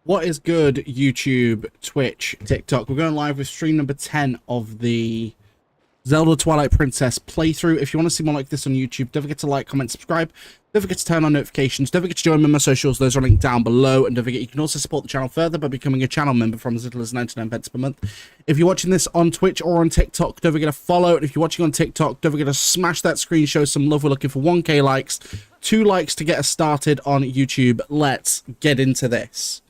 What is good, YouTube, Twitch, TikTok? We're going live with stream number 10 of the Zelda Twilight Princess playthrough. If you want to see more like this on YouTube, don't forget to like, comment, subscribe. Don't forget to turn on notifications. Don't forget to join me on my socials. Those are linked down below. And don't forget, you can also support the channel further by becoming a channel member from as little as 99 pence per month. If you're watching this on Twitch or on TikTok, don't forget to follow. And if you're watching on TikTok, don't forget to smash that screen, show some love. We're looking for 1K likes, 2 likes to get us started on YouTube. Let's get into this.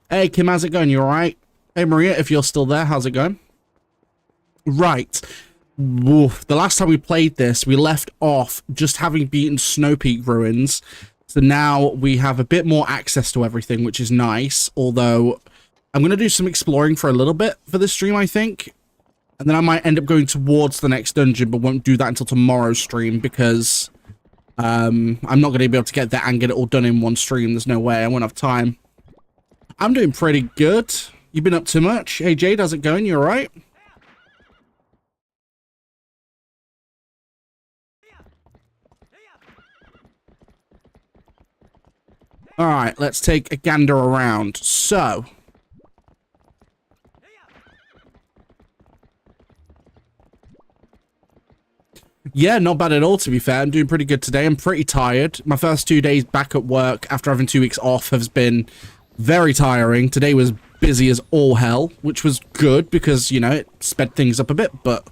Hey, Kim, how's it going? You all right? Hey, Maria, if you're still there, how's it going? Right. Woof. The last time we played this, we left off just having beaten Snow Peak Ruins. So now we have a bit more access to everything, which is nice. Although, I'm going to do some exploring for a little bit for this stream, I think. And then I might end up going towards the next dungeon, but won't do that until tomorrow's stream because I'm not going to be able to get that and get it all done in one stream. There's no way. I won't have time. I'm doing pretty good. You've been up to much? Hey, Jade, how's it going? You all right? All right, let's take a gander around. So, yeah, not bad at all, to be fair. I'm doing pretty good today. I'm pretty tired. My first 2 days back at work after having 2 weeks off has been very tiring. Today was busy as all hell, which was good because, you know, it sped things up a bit, but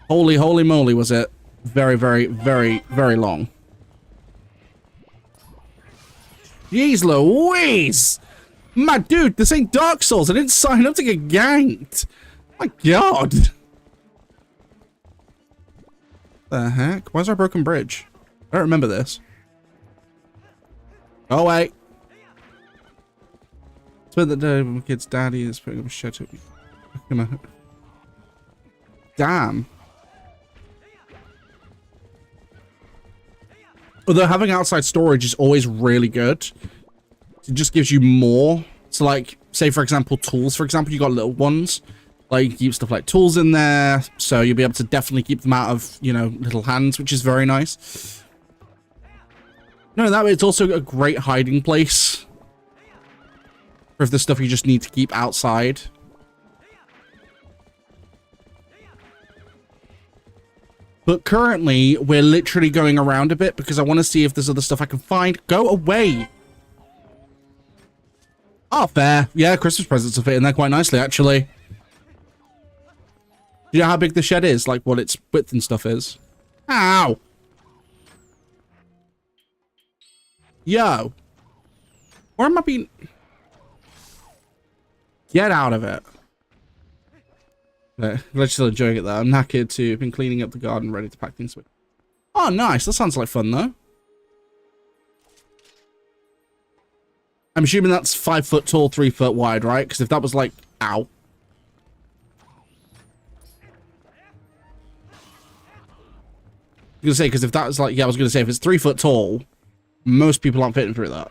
holy moly was it very, very, very, very long. Jeez Louise! My dude, this ain't Dark Souls. I didn't sign up to get ganked. My god. The heck? Why is there a broken bridge? I don't remember this. Oh, wait. Spent the day with my kid's daddy is putting up a shed. Damn. Although having outside storage is always really good. It just gives you more. So like, say for example, tools, for example, you got little ones. Like you keep stuff like tools in there. So you'll be able to definitely keep them out of, you know, little hands, which is very nice. No, that way it's also a great hiding place. For if there's stuff you just need to keep outside. But currently, we're literally going around a bit because I want to see if there's other stuff I can find. Go away! Oh, fair. Yeah, Christmas presents will fit in there quite nicely, actually. Do you know how big the shed is? Like, what its width and stuff is? Ow! Yo! Where am I being... Get out of it. Let's still enjoying it though. I'm knackered too. Been cleaning up the garden, ready to pack things away. Oh, nice. That sounds like fun though. I'm assuming that's 5 foot tall, 3 foot wide, right? Because if that was like, ow. I was gonna say, because if that was like, yeah, I was gonna say if it's 3 foot tall, most people aren't fitting through that.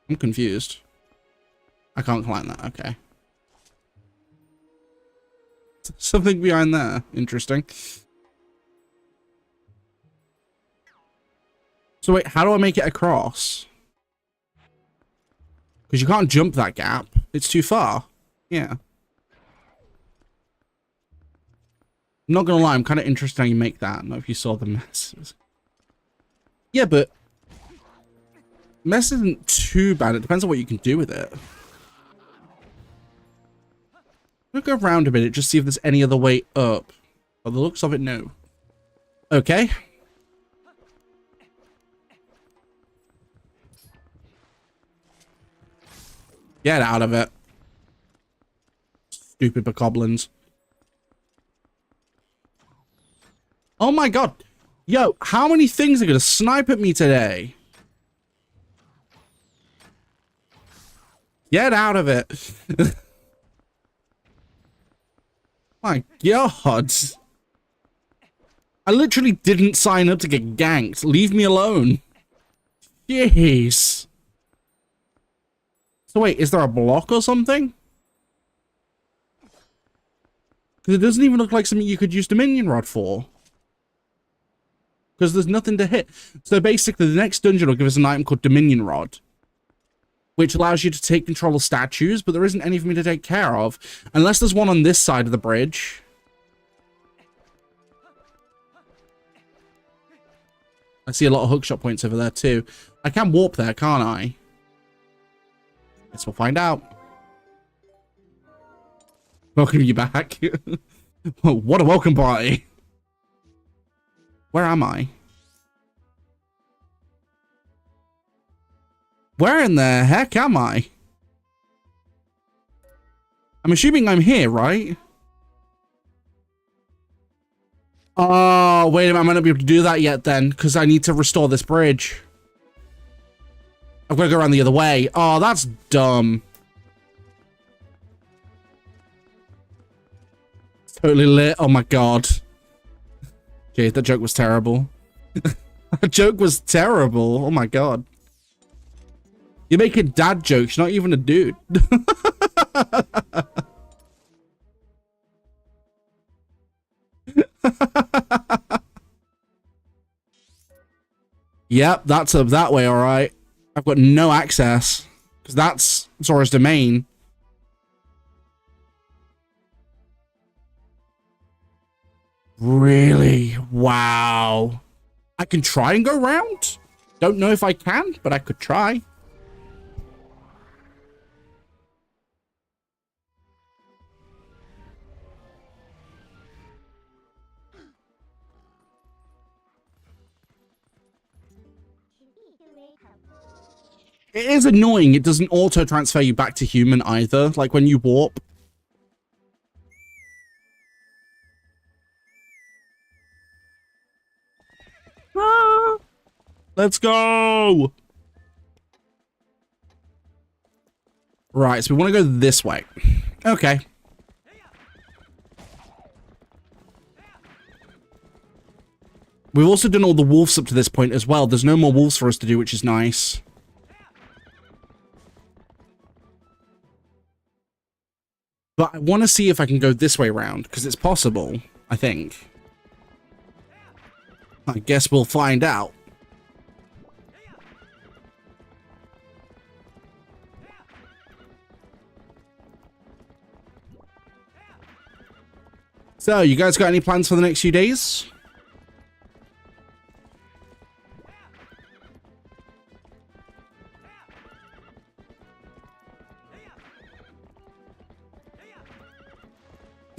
I'm confused. I can't climb that. Okay. Something behind there. Interesting. So wait, how do I make it across? Because you can't jump that gap. It's too far. Yeah. I'm not gonna lie, I'm kind of interested how you make that. I don't know if you saw the mess. Yeah, but mess isn't too bad. It depends on what you can do with it. I'm gonna go around a minute, just see if there's any other way up. By the looks of it, no. Okay. Get out of it. Stupid bokoblins. Oh my god. Yo, how many things are gonna snipe at me today? Get out of it. My god. I literally didn't sign up to get ganked. Leave me alone. Jeez. So wait, is there a block or something? Because it doesn't even look like something you could use Dominion Rod for. because there's nothing to hit. So basically, the next dungeon will give us an item called Dominion Rod, which allows you to take control of statues, but there isn't any for me to take care of. Unless there's one on this side of the bridge. I see a lot of hookshot points over there, too. I can warp there, can't I? Guess we'll find out. Welcome you back. What a welcome party. Where am I? Where in the heck am I? I'm assuming I'm here, right? Oh, wait a minute. I might not be able to do that yet then, because I need to restore this bridge. I've got to go around the other way. Oh, that's dumb. It's totally lit. Oh my god. Okay, that joke was terrible. That joke was terrible. Oh my god. You're making dad jokes, not even a dude. Yep, that's up that way, alright. I've got no access, because that's Zora's domain. Really? Wow. I can try and go round? Don't know if I can, but I could try. It is annoying. It doesn't auto-transfer you back to human either, like when you warp. Ah, let's go! Right, so we want to go this way. Okay. We've also done all the wolves up to this point as well. There's no more wolves for us to do, which is nice. But I want to see if I can go this way around, because it's possible, I think. I guess we'll find out. So, you guys got any plans for the next few days?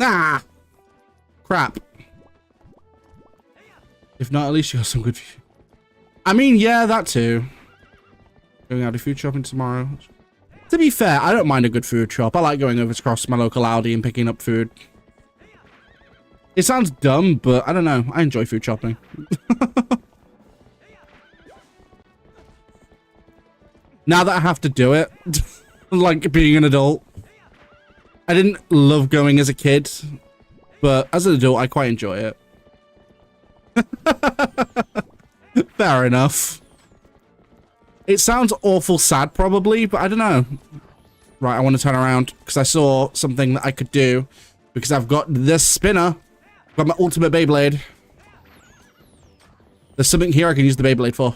Ah! Crap. If not, at least you got some good food. I mean, yeah, that too. Going out to food shopping tomorrow. To be fair, I don't mind a good food shop. I like going over across my local Aldi and picking up food. It sounds dumb, but I don't know. I enjoy food shopping. Now that I have to do it, like being an adult. I didn't love going as a kid, but as an adult, I quite enjoy it. Fair enough. It sounds awful sad, probably, but I don't know. Right, I want to turn around, because I saw something that I could do, because I've got this spinner. I've got my ultimate Beyblade. There's something here I can use the Beyblade for.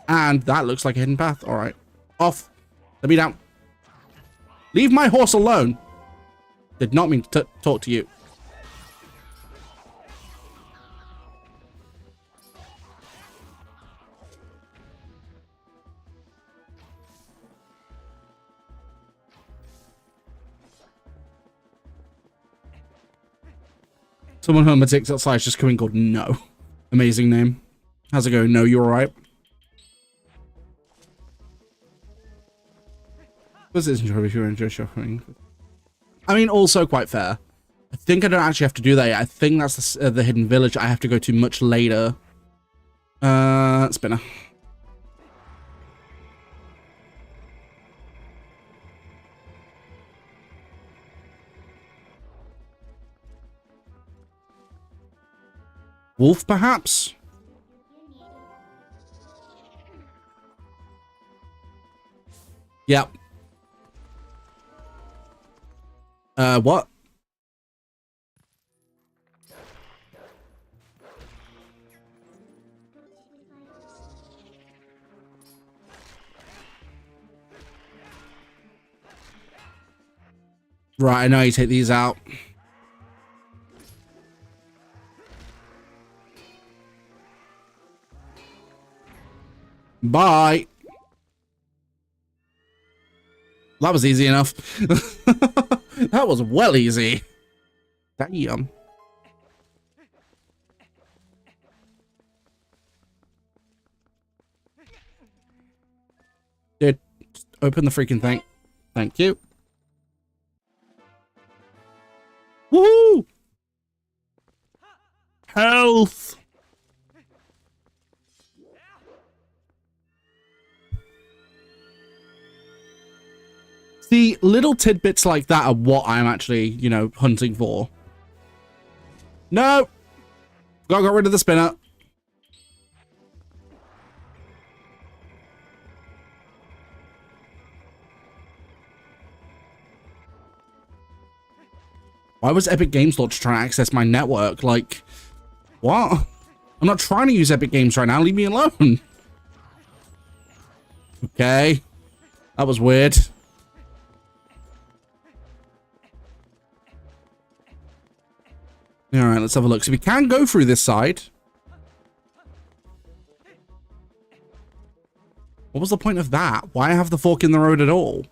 And that looks like a hidden path. All right. Off. Let me down. Leave my horse alone. Did not mean to talk to you. Someone home at TikTok slash just coming called No. Amazing name. How's it going? No, you alright? Was it enjoyable if you enjoy shopping? I mean, also quite fair. I think I don't actually have to do that yet. I think that's the hidden village I have to go to much later. Spinner. Wolf, perhaps? Yep. What? Right, I know you take these out. Bye. That was easy enough. That was well easy. Damn. Dude, open the freaking thing. Thank you. Woohoo! Health! See, little tidbits like that are what I'm actually, you know, hunting for. No! Gotta get rid of the spinner. Why was Epic Games Launcher trying to access my network? Like, what? I'm not trying to use Epic Games right now. Leave me alone. Okay. That was weird. Alright, let's have a look. So we can go through this side. What was the point of that? Why have the fork in the road at all?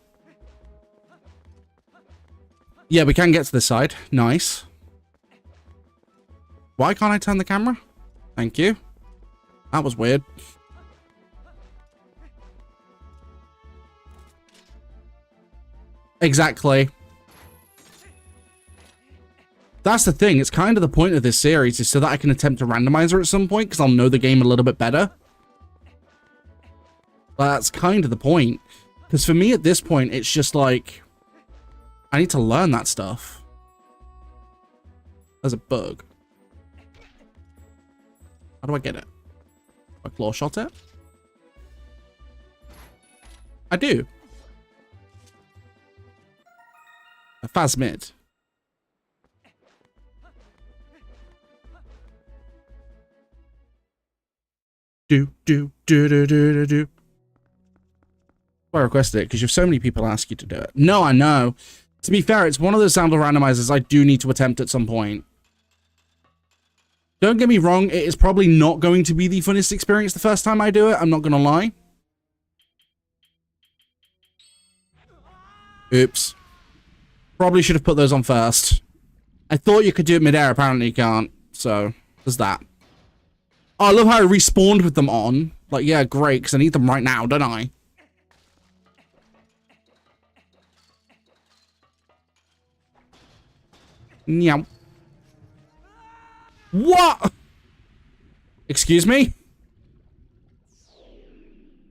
Yeah, we can get to this side. Nice. Why can't I turn the camera? Thank you. That was weird. Exactly. That's the thing. It's kind of the point of this series is so that I can attempt to randomize her at some point because I'll know the game a little bit better. That's kind of the point. Because for me at this point, it's just like... I need to learn that stuff. There's a bug. How do I get it? I claw shot it? I do. A phasmid. Do. I requested it because you have so many people ask you to do it. No, I know. To be fair, it's one of those sample randomizers I do need to attempt at some point. Don't get me wrong, it is probably not going to be the funnest experience the first time I do it. I'm not going to lie. Oops. Probably should have put those on first. I thought you could do it midair. Apparently you can't. So, there's that. Oh, I love how I respawned with them on. Like, yeah, great, because I need them right now, don't I? Meow. What? Excuse me?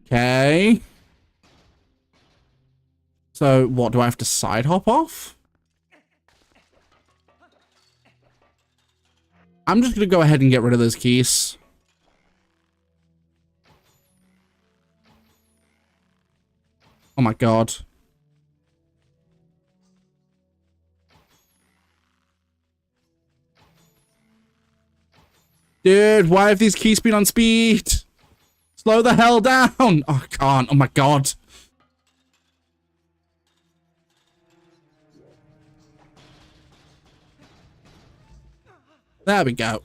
Okay. So, what, do I have to side hop off? I'm just gonna go ahead and get rid of those keys. Oh my god. Dude, why have these keys been on speed? Slow the hell down. Oh, I can't. Oh my god. There we go.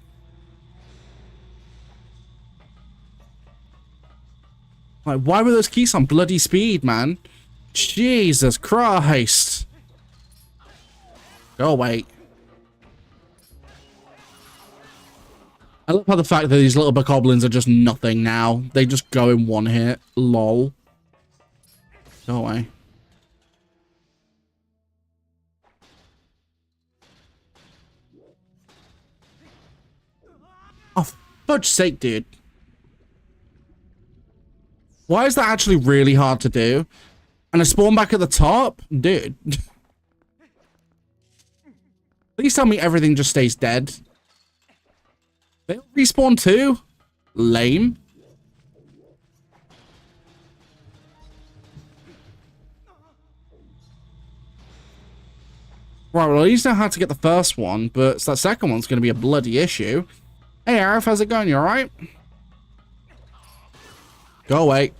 Like, why were those keys on bloody speed, man? Jesus Christ. Go away. I love how the fact that these little bokoblins are just nothing now. They just go in one hit. Lol. Go away. Oh, for fudge's sake, dude. Why is that actually really hard to do? And I spawn back at the top? Dude. Please tell me everything just stays dead. They'll respawn too? Lame. Right, well, at least know how to get the first one, but that second one's going to be a bloody issue. Hey, Arif, how's it going? You alright? Go away.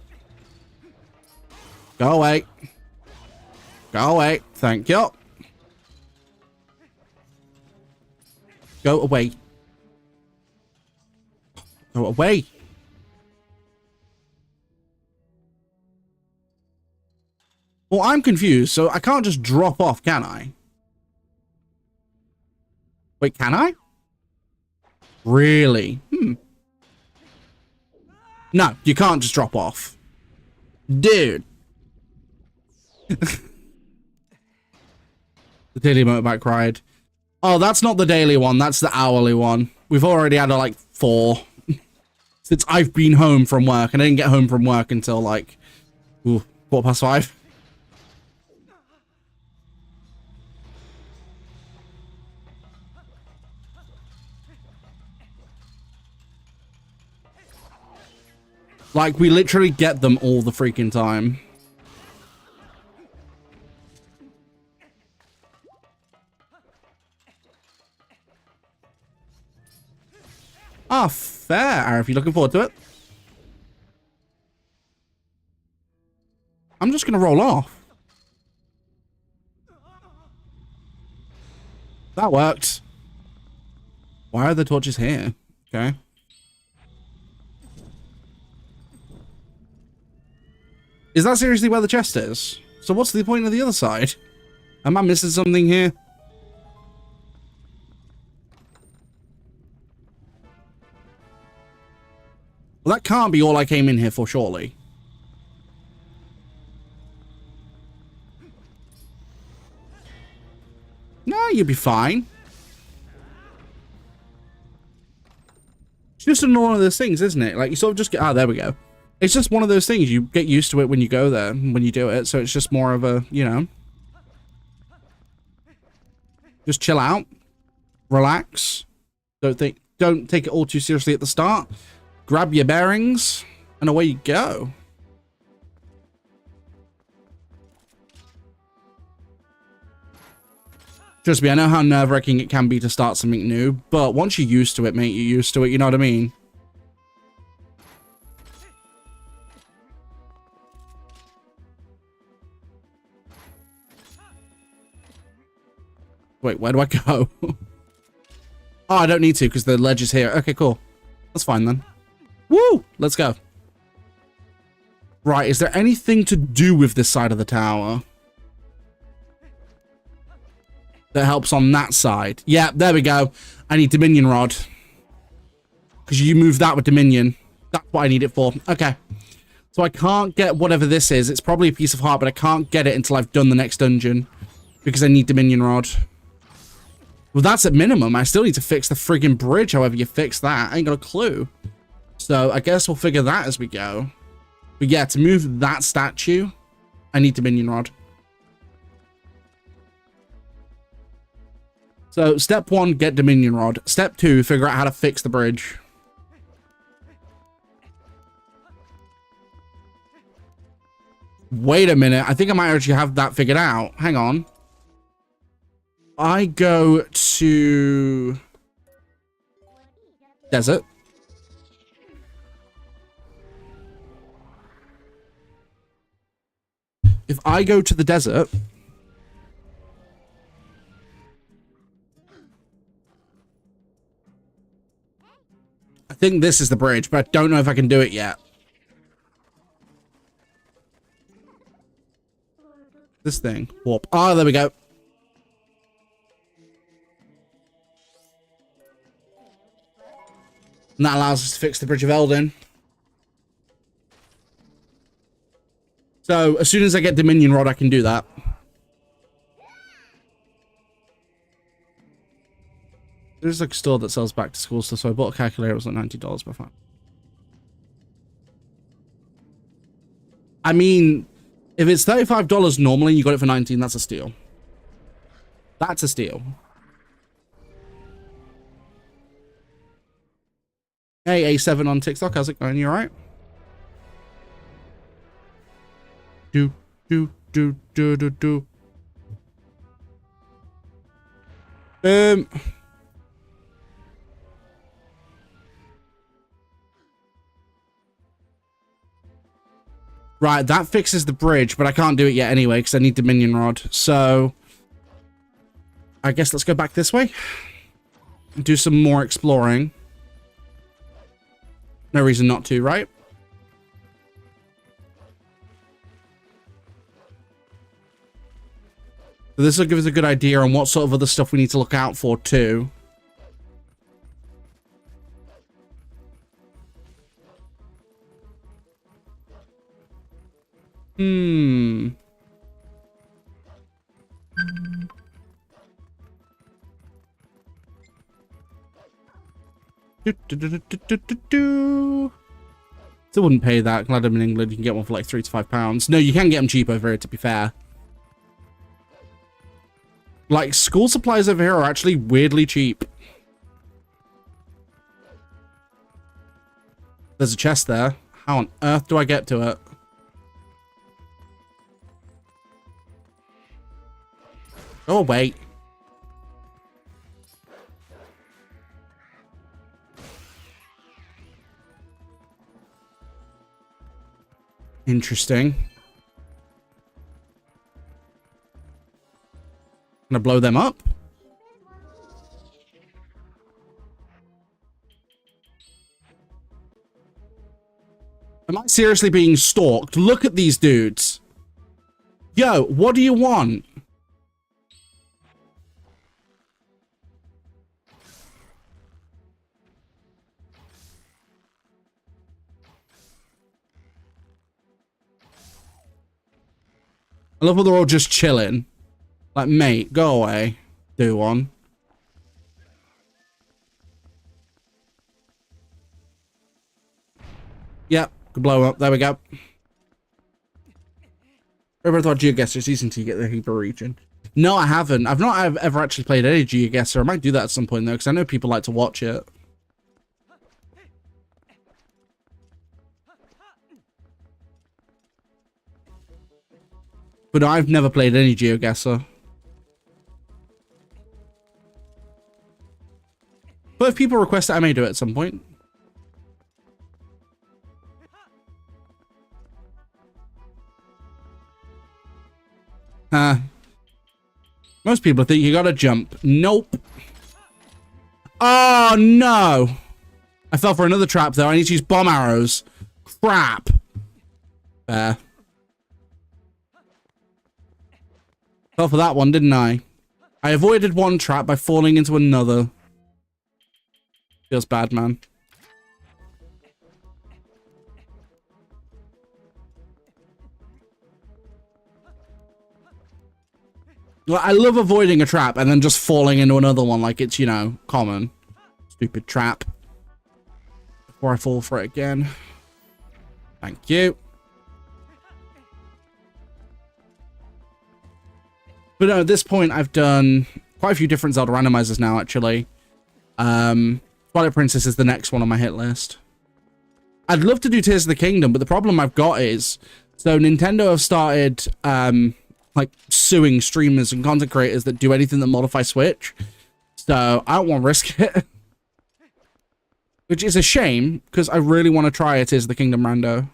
Go away. Go away. Thank you. Go away. Go away. Well, I'm confused, so I can't just drop off, can I? Wait, can I? Really? No, you can't just drop off. Dude. The daily motorbike ride. Oh, that's not the daily one. That's the hourly one. We've already had like 4 since I've been home from work, and I didn't get home from work until like 5:15. Like, we literally get them all the freaking time. Ah, fair, Arif. You looking forward to it? I'm just gonna roll off. That worked. Why are the torches here? Okay. Is that seriously where the chest is? So what's the point of the other side? Am I missing something here? Well, that can't be all I came in here for, surely. No, you'll be fine. It's just one of those things, isn't it? Like, you sort of just get... Ah, there we go. It's just one of those things. You get used to it when you go there, when you do it. So it's just more of a, you know... Just chill out. Relax. Don't take it all too seriously at the start. Grab your bearings, and away you go. Trust me, I know how nerve-wracking it can be to start something new, but once you're used to it, mate, you're used to it, you know what I mean? Wait, where do I go? Oh, I don't need to, because the ledge is here. Okay, cool. That's fine, then. Woo! Let's go. Right, is there anything to do with this side of the tower that helps on that side? Yeah, there we go. I need Dominion Rod. Because you move that with Dominion. That's what I need it for. Okay. So I can't get whatever this is. It's probably a piece of heart, but I can't get it until I've done the next dungeon. Because I need Dominion Rod. Well, that's at minimum. I still need to fix the friggin' bridge, however you fix that. I ain't got a clue. So I guess we'll figure that as we go. But yeah, to move that statue, I need Dominion Rod. So step 1, get Dominion Rod. Step 2, figure out how to fix the bridge. Wait a minute. I think I might actually have that figured out. Hang on. I go to desert. If I go to the desert, I think this is the bridge, but I don't know if I can do it yet. This thing. Warp. Ah, there we go. And that allows us to fix the Bridge of Eldin. So, as soon as I get Dominion Rod, I can do that. There's like a store that sells back to school stuff, so I bought a calculator. It was like $90 per phone. I mean, if it's $35 normally and you got it for $19, that's a steal. That's a steal. Hey, A7 on TikTok, how's it going? You alright? Do. Right, that fixes the bridge, but I can't do it yet anyway, because I need Dominion Rod. So, I guess let's go back this way. do some more exploring. No reason not to, right? So this will give us a good idea on what sort of other stuff we need to look out for too. Still wouldn't pay that. Glad I'm in England. You can get one for like £3 to £5. No, you can get them cheap over here, to be fair. Like, school supplies over here are actually weirdly cheap. There's a chest there. How on earth do I get to it? Oh, wait. Interesting. Gonna blow them up. Am I seriously being stalked? Look at these dudes. Yo, what do you want? I love how they're all just chilling. Like, mate, go away. Do one. Yep, could blow up. There we go. Ever thought GeoGuessr season 2 get the Hyper region? No, I haven't. I've not ever actually played any GeoGuessr. I might do that at some point though, because I know people like to watch it. But I've never played any GeoGuessr. But if people request it, I may do it at some point. Most people think you gotta jump. Nope. Oh, no. I fell for another trap, though. I need to use bomb arrows. Crap. There. Fell for that one, didn't I? I avoided one trap by falling into another. Feels bad, man. Like, I love avoiding a trap and then just falling into another one like it's, you know, common. Stupid trap. Before I fall for it again. Thank you. But no, at this point, I've done quite a few different Zelda randomizers now, actually. Twilight Princess is the next one on my hit list. I'd love to do Tears of the Kingdom, but the problem I've got is, so Nintendo have started, like, suing streamers and content creators that do anything that modify Switch. So, I don't want to risk it. Which is a shame, because I really want to try a Tears of the Kingdom rando.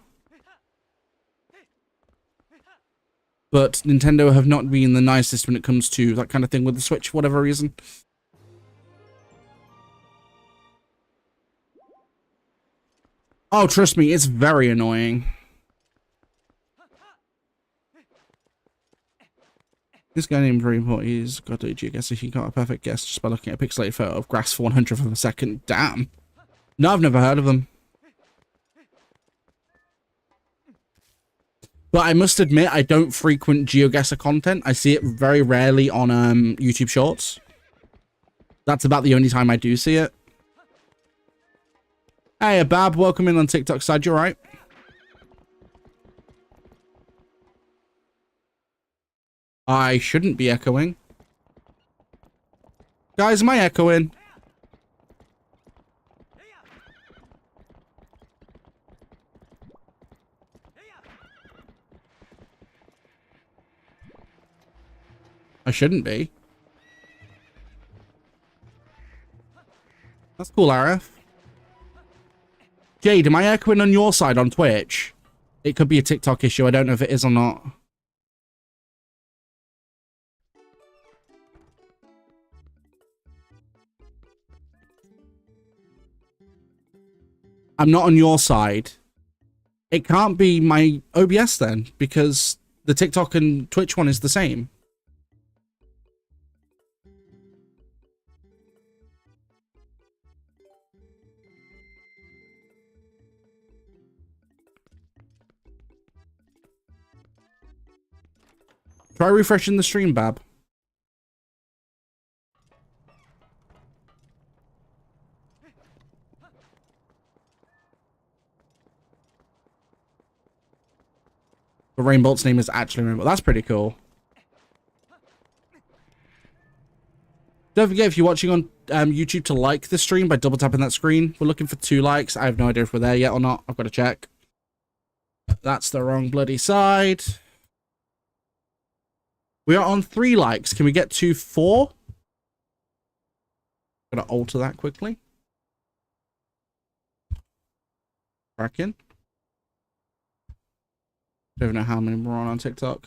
But Nintendo have not been the nicest when it comes to that kind of thing with the Switch for whatever reason. Oh, trust me, it's very annoying. This guy named Report, he's got a GeoGuessr. He got a perfect guess just by looking at a pixelated photo of grass for 100th of a second. Damn. No, I've never heard of them. But I must admit, I don't frequent GeoGuessr content. I see it very rarely on YouTube Shorts. That's about the only time I do see it. Hey, Abab, welcome in on TikTok side. You alright? I shouldn't be echoing. Guys, am I echoing? I shouldn't be. That's cool, Arif. Jade, am I echoing on your side on Twitch? It could be a TikTok issue. I don't know if it is or not. I'm not on your side. It can't be my OBS then, because the TikTok and Twitch one is the same. Try refreshing the stream, Bab. The Rainbolt's name is actually Rainbolt. That's pretty cool. Don't forget, if you're watching on YouTube, to like the stream by double tapping that screen. We're looking for 2 likes. I have no idea if we're there yet or not. I've got to check. That's the wrong bloody side. We are on 3 likes. Can we get to 4? Gotta alter that quickly. Cracking. Don't know how many we're on TikTok.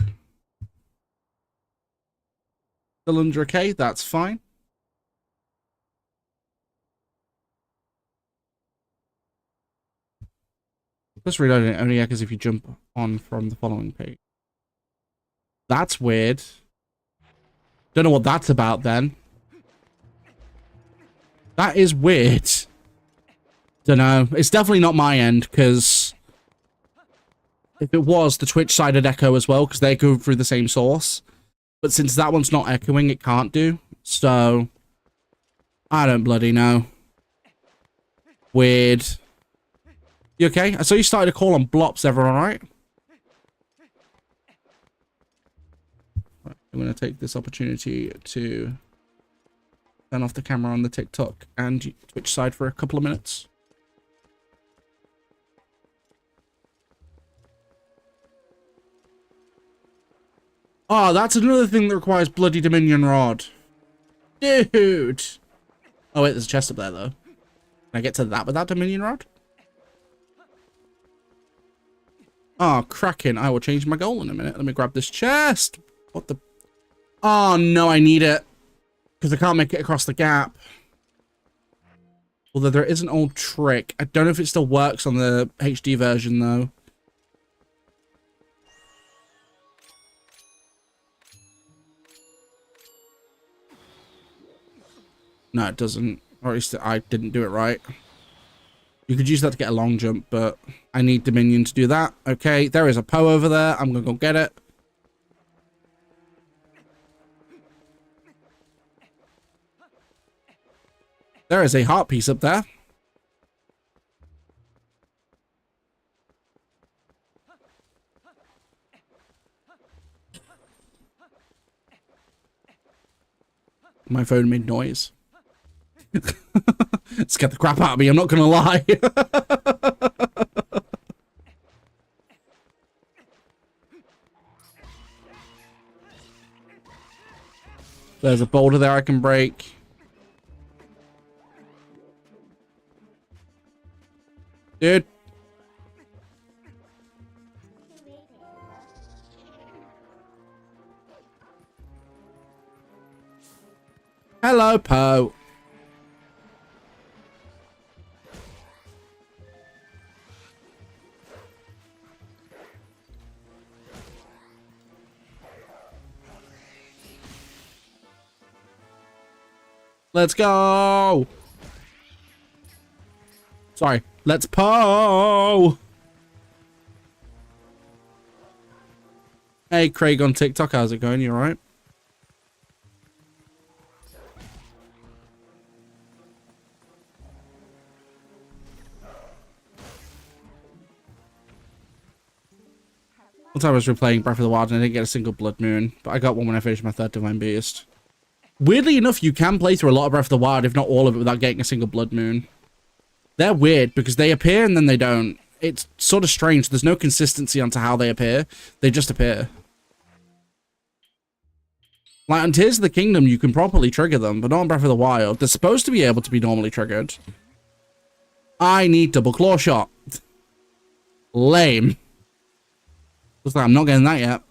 Still under a K, that's fine. Just reloading it only echoes if you jump on from the following page. That's weird. Don't know what that's about then. That is weird. Don't know. It's definitely not my end, because if it was, the Twitch side would echo as well, because they go through the same source. But since that one's not echoing, it can't do. So, I don't bloody know. Weird. You okay? I saw you started a call on Blops. Everyone alright? Right, I'm going to take this opportunity to turn off the camera on the TikTok and Twitch side for a couple of minutes. Oh, that's another thing that requires bloody Dominion Rod. Dude. Oh, wait, there's a chest up there, though. Can I get to that without Dominion Rod? Oh, cracking. I will change my goal in a minute. Let me grab this chest. What the... Oh, no, I need it. Because I can't make it across the gap. Although there is an old trick. I don't know if it still works on the HD version, though. No, it doesn't. Or at least I didn't do it right. You could use that to get a long jump, but I need Dominion to do that. Okay, there is a Poe over there. I'm going to go get it. There is a heart piece up there. My phone made noise. Scared the crap out of me, I'm not gonna lie. There's a boulder there I can break. Dude. Hello, Poe. Let's go. Sorry. Let's Poe. Hey, Craig on TikTok. How's it going? You alright? One time I was replaying Breath of the Wild and I didn't get a single Blood Moon, but I got one when I finished my 3rd Divine Beast. Weirdly enough, you can play through a lot of Breath of the Wild, if not all of it, without getting a single Blood Moon. They're weird, because they appear and then they don't. It's sort of strange. There's no consistency onto how they appear. They just appear. Like, on Tears of the Kingdom, you can properly trigger them, but not on Breath of the Wild. They're supposed to be able to be normally triggered. I need double claw shot. Lame. Looks like I'm not getting that yet.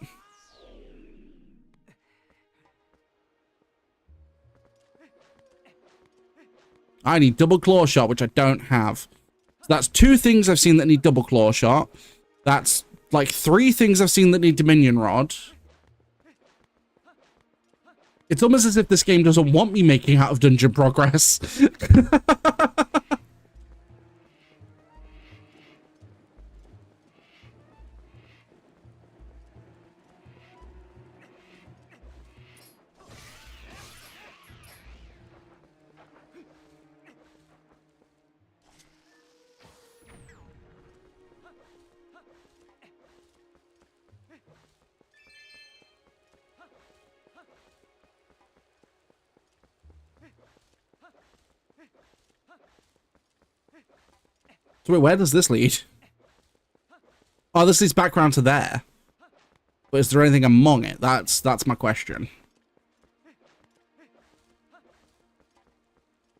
I need double claw shot, which I don't have. So that's 2 things I've seen that need double claw shot. That's like 3 things I've seen that need Dominion Rod. It's almost as if this game doesn't want me making out of dungeon progress. So wait, where does this lead? Oh, this leads back around to there. But is there anything among it? That's my question.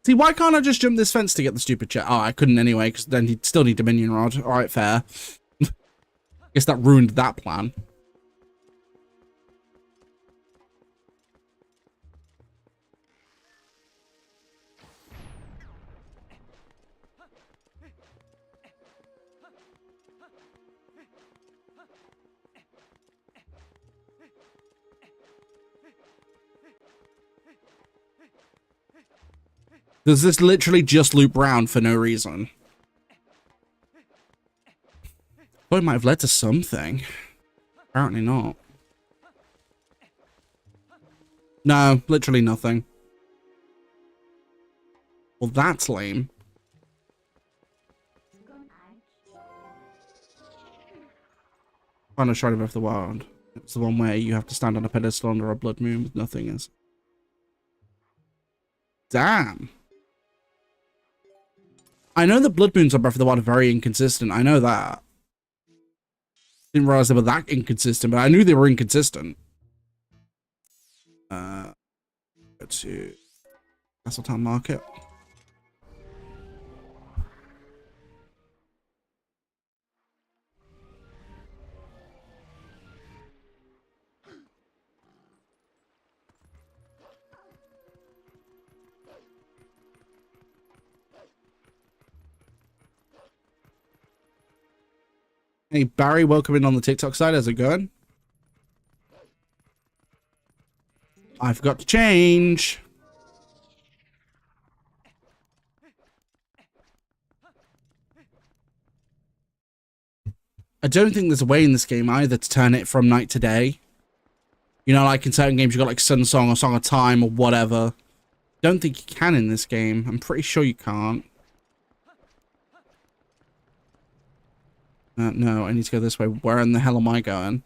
See, why can't I just jump this fence to get the stupid chest? Oh, I couldn't anyway, because then he'd still need Dominion Rod. Alright, fair. Guess that ruined that plan. Does this literally just loop round for no reason? Thought it might have led to something. Apparently not. No, literally nothing. Well, that's lame. Final Shadow of the Wild. It's the one where you have to stand on a pedestal under a blood moon with nothing is. Damn. I know the blood moons on Breath of the Wild are very inconsistent. I know that. Didn't realize they were that inconsistent, but I knew they were inconsistent. Go to Castletown Market. Hey, Barry, welcome in on the TikTok side. How's it going? I forgot to change. I don't think there's a way in this game either to turn it from night to day. You know, like in certain games, you've got like Sun Song or Song of Time or whatever. Don't think you can in this game. I'm pretty sure you can't. No, I need to go this way. Where in the hell am I going?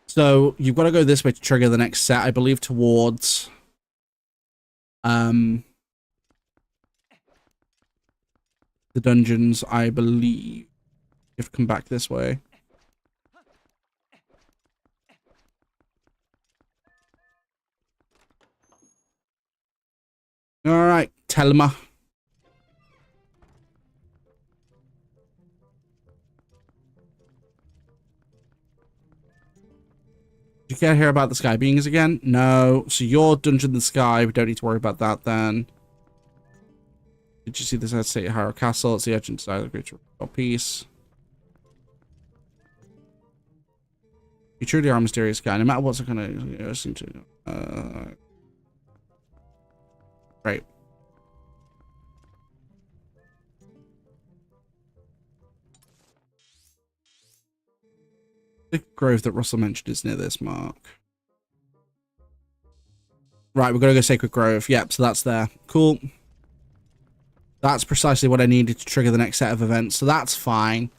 So you've got to go this way to trigger the next set, I believe, towards the dungeons, I believe. You have to come back this way. All right, Telma. Do you care to hear about the Sky Beings again? No. So your Dungeon in the Sky, we don't need to worry about that then. Did you see this state at Hyrule Castle? It's the urgent desire of the creature of peace. You truly are a mysterious guy. No matter what's gonna listen to. Right. The grove that Russell mentioned is near this mark. Right, we're gonna go Sacred Grove. Yep, so that's there. Cool. That's precisely what I needed to trigger the next set of events, so that's fine.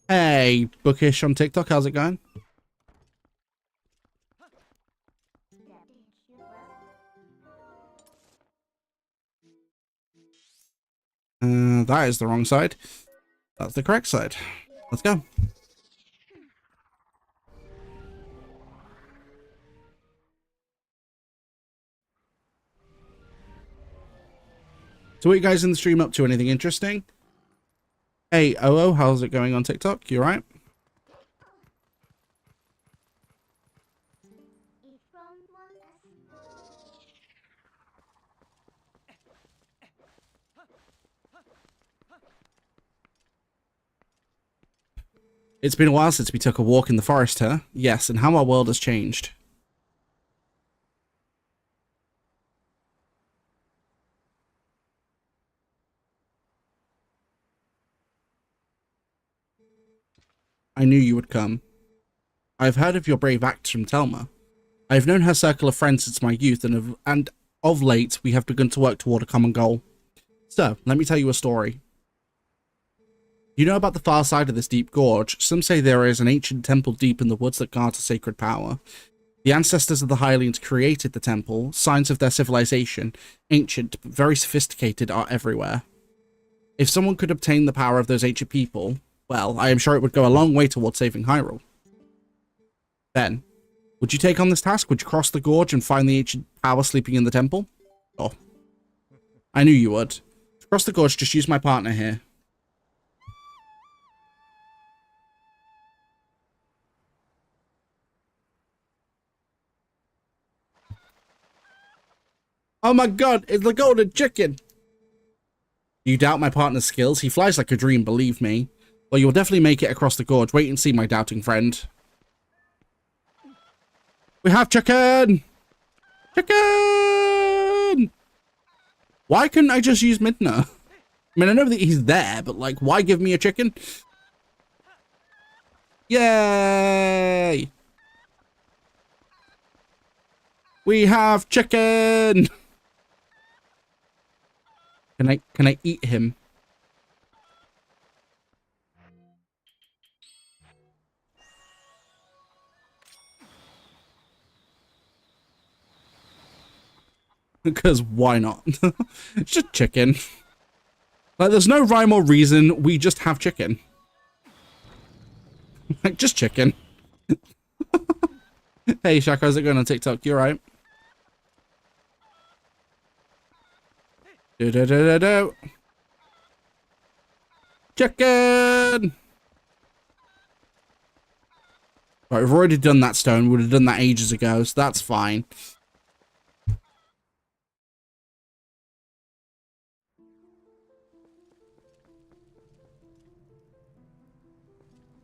Hey, Bookish on TikTok, how's it going? That is the wrong side. That's the correct side. Let's go. So what are you guys in the stream up to? Anything interesting? Hey, OO, how's it going on TikTok? You alright? It's been a while since we took a walk in the forest, huh? Yes, and how our world has changed. I knew you would come. I've heard of your brave acts from Telma. I've known her circle of friends since my youth, and of late, we have begun to work toward a common goal. So, let me tell you a story. You know about the far side of this deep gorge? Some say there is an ancient temple deep in the woods that guards a sacred power. The ancestors of the Hylians created the temple. Signs of their civilization, ancient but very sophisticated, are everywhere. If someone could obtain the power of those ancient people, well, I am sure it would go a long way towards saving Hyrule. Then, would you take on this task? Would you cross the gorge and find the ancient power sleeping in the temple? Oh, I knew you would. To cross the gorge, just use my partner here. Oh my god, it's the golden chicken! You doubt my partner's skills? He flies like a dream, believe me. Well, you'll definitely make it across the gorge. Wait and see, my doubting friend. We have chicken! Chicken! Why couldn't I just use Midna? I mean, I know that he's there, but, like, why give me a chicken? Yay! We have chicken! Can I eat him? Because why not? It's just chicken. Like, there's no rhyme or reason. We just have chicken. Like, just chicken. Hey, Shaq, how's it going on TikTok? You alright? Do. Chicken! Right, we've already done that stone. We would have done that ages ago, so that's fine.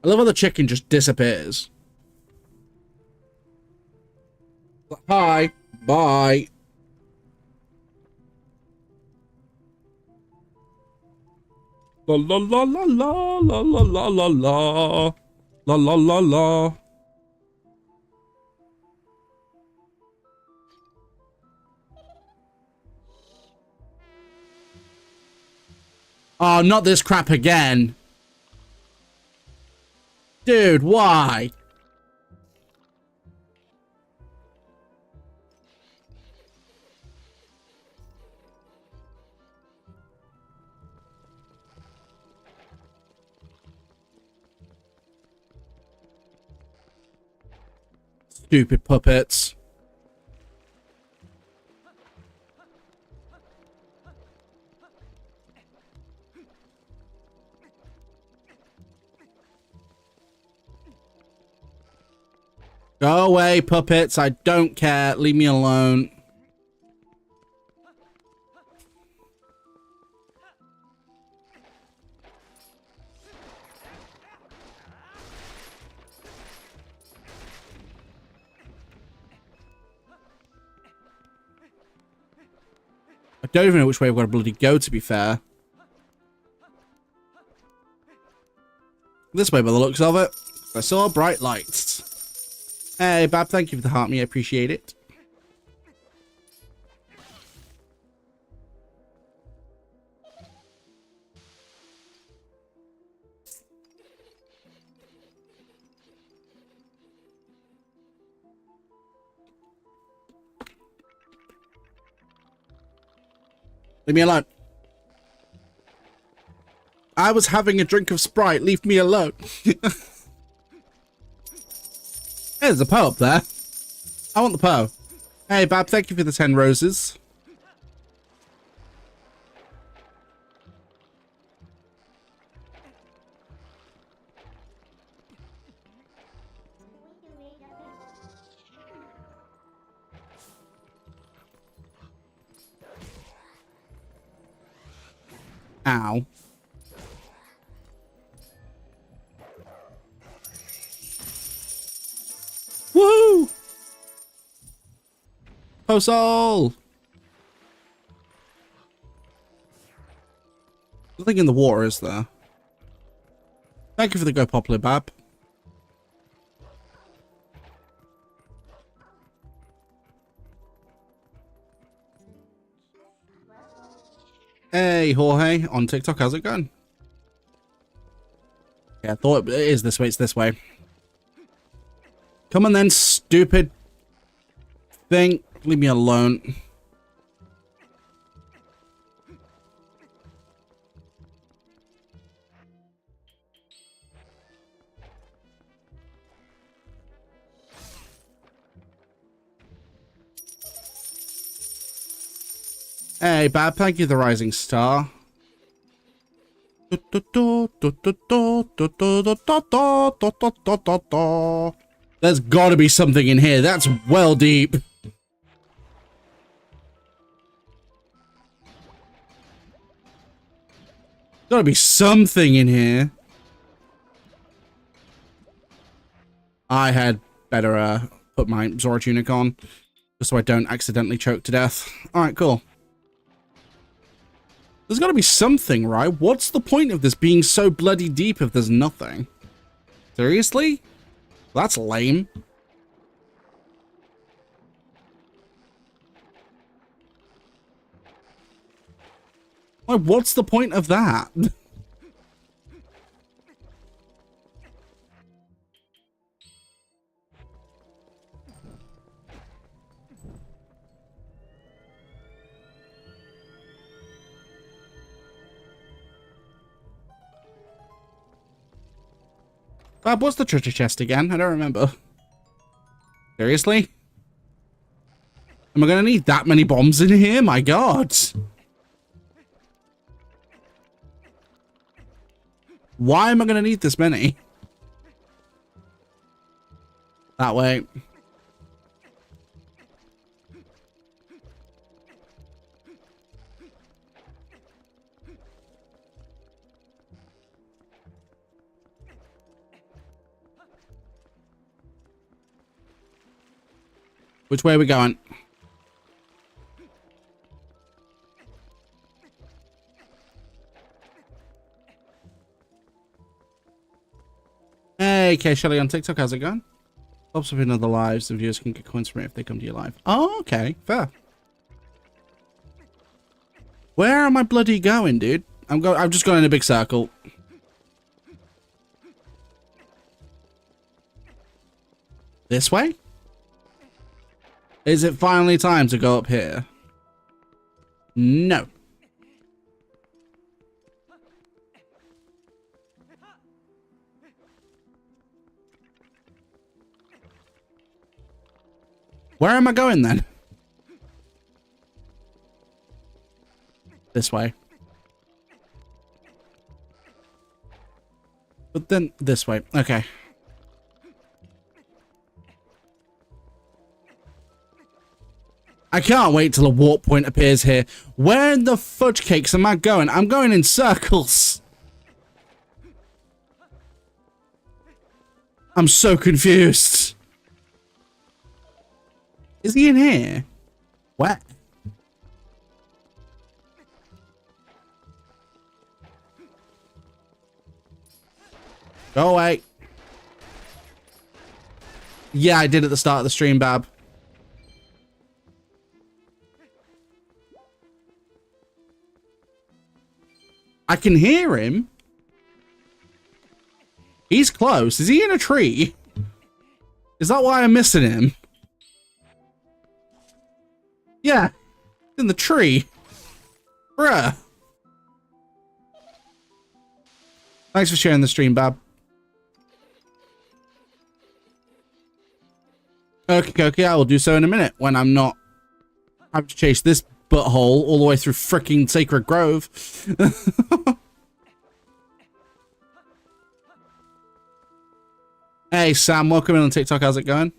I love how the chicken just disappears. Hi. Bye. La la la la la la la la la la la la la la. Oh, not this crap again. Dude, why? Stupid puppets. Go away, puppets. I don't care. Leave me alone. I don't even know which way I've got to bloody go, to be fair. This way by the looks of it. I saw bright lights. Hey, Bab, thank you for the heart me. I appreciate it. Leave me alone. I was having a drink of Sprite. Leave me alone. There's a Poe up there. I want the Poe. Hey, Bab, thank you for the 10 roses. Ow. Go Soul! Nothing in the water, is there? Thank you for the Go Popular, Bab. Hey, Jorge, on TikTok, how's it going? Yeah, I thought it is this way, it's this way. Come on then, stupid thing. Leave me alone. Hey, Bab, thank you, the Rising Star. There's gotta be something in here. That's well deep. Gotta be something in here. I had better put my Zora tunic on, just so I don't accidentally choke to death. Alright, cool. There's gotta be something, right? What's the point of this being so bloody deep if there's nothing? Seriously? That's lame. Like, what's the point of that? Bab, what's the treasure chest again? I don't remember. Seriously? Am I gonna need that many bombs in here? My god. Why am I gonna need this many? That way. Which way are we going? Hey, K Shelly on TikTok, how's it going? Helps with another lives. The viewers can get coins from it if they come to your live. Oh, okay, fair. Where am I bloody going, dude? I'm just going in a big circle. This way? Is it finally time to go up here? No. Where am I going then? This way. But then this way. Okay. I can't wait till a warp point appears here. Where in the fudge cakes am I going? I'm going in circles. I'm so confused. Is he in here? What? Go away. Yeah, I did at the start of the stream, Bab. I can hear him. He's close. Is he in a tree? Is that why I'm missing him? Yeah. In the tree. Bruh. Thanks for sharing the stream, Bab. Okay, I will do so in a minute when I'm not having to chase this butthole all the way through fricking Sacred Grove. Hey, Sam, welcome in on TikTok. How's it going?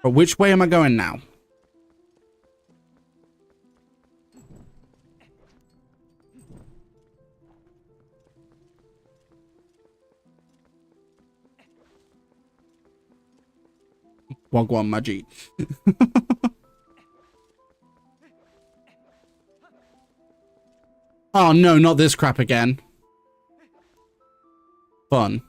But which way am I going now? Wagwan Magi. Oh no, not this crap again. Fun.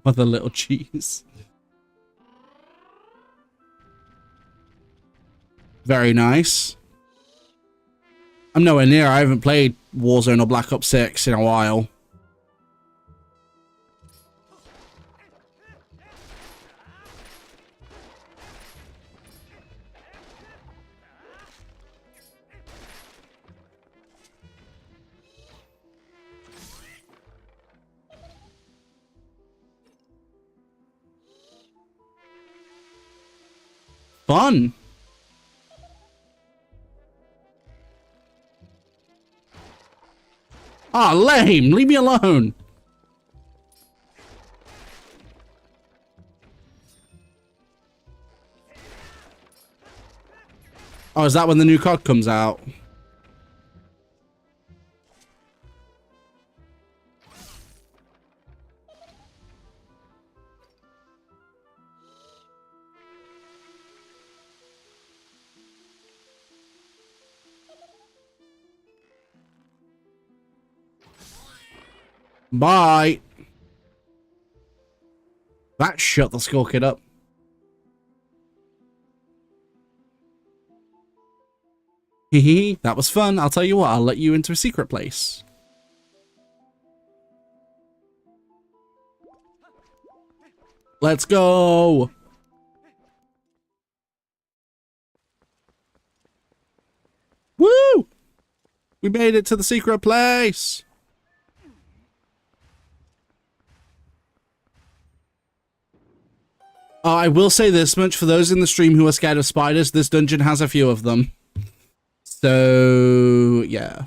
With a little cheese. Very nice. I'm nowhere near. I haven't played Warzone or Black Ops 6 in a while. Fun. Ah, lame. Leave me alone. Oh, is that when the new COD comes out? Bye. That shut the skull kid up. Hehe, that was fun. I'll tell you what, I'll let you into a secret place. Let's go. Woo! We made it to the secret place. I will say this much, for those in the stream who are scared of spiders, this dungeon has a few of them. So, yeah.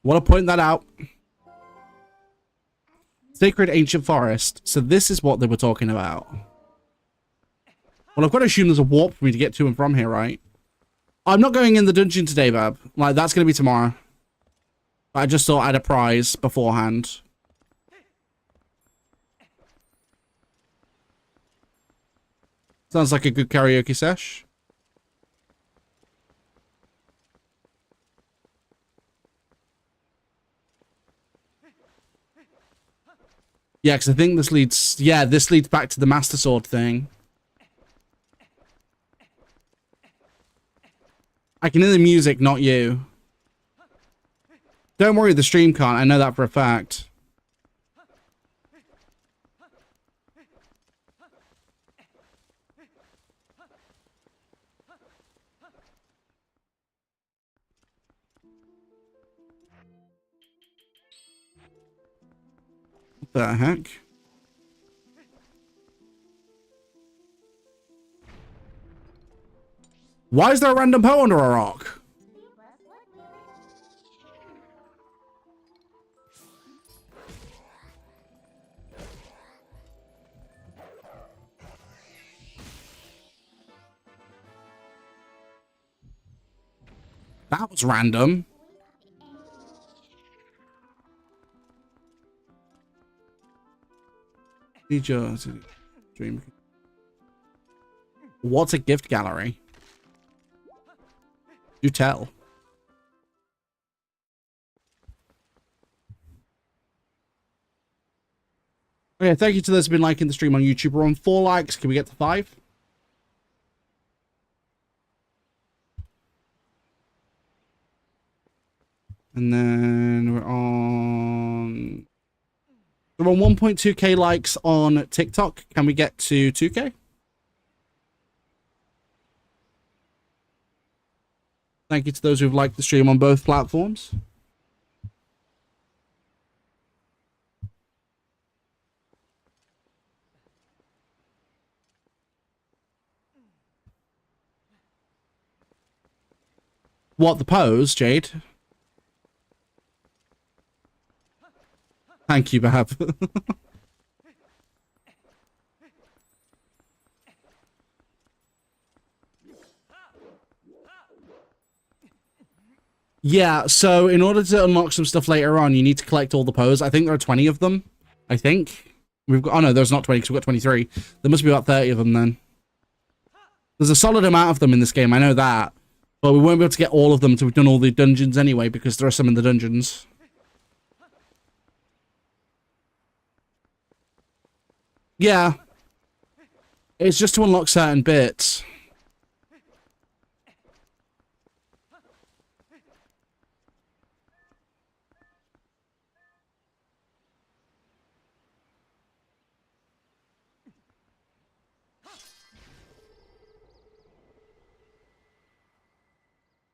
Want to point that out. Sacred Ancient Forest. So this is what they were talking about. Well, I've got to assume there's a warp for me to get to and from here, right? I'm not going in the dungeon today, Bab. Like, that's going to be tomorrow. I just thought I had a prize beforehand. Sounds like a good karaoke sesh. Yeah, because I think this leads... Yeah, this leads back to the Master Sword thing. I can hear the music, not you. Don't worry, the stream can't. I know that for a fact. What the heck? Why is there a random Poe under a rock? That was random. Dream. What's a gift gallery? Do tell. Okay, thank you to those who've been liking the stream on YouTube. We're on 4 likes. Can we get to 5? And then we're on 1.2k likes on TikTok. Can we get to 2k? Thank you to those who've liked the stream on both platforms. What, the pose, Jade? Thank you, Bab. Yeah, so in order to unlock some stuff later on, you need to collect all the poses. I think there are 20 of them. I think. We've got... Oh, no, there's not 20 because we've got 23. There must be about 30 of them then. There's a solid amount of them in this game, I know that. But we won't be able to get all of them until we've done all the dungeons anyway, because there are some in the dungeons. Yeah. It's just to unlock certain bits.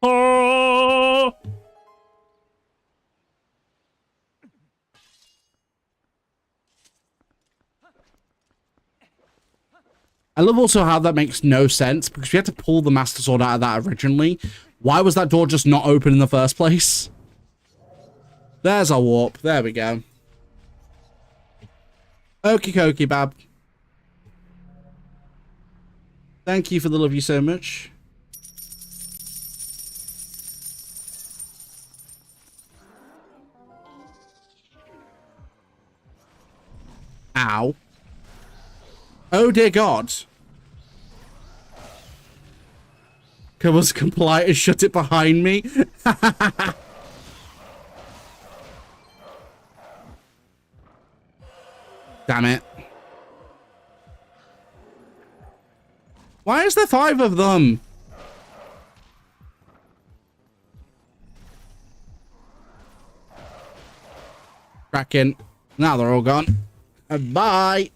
Oh! I love also how that makes no sense, because we had to pull the Master Sword out of that originally. Why was that door just not open in the first place? There's our warp. There we go. Okie dokie, Bab. Thank you for the love you so much. Ow. Oh dear God. Was compliant and shut it behind me. Damn it. Why is there 5 of them? Cracking. Now they're all gone. Bye.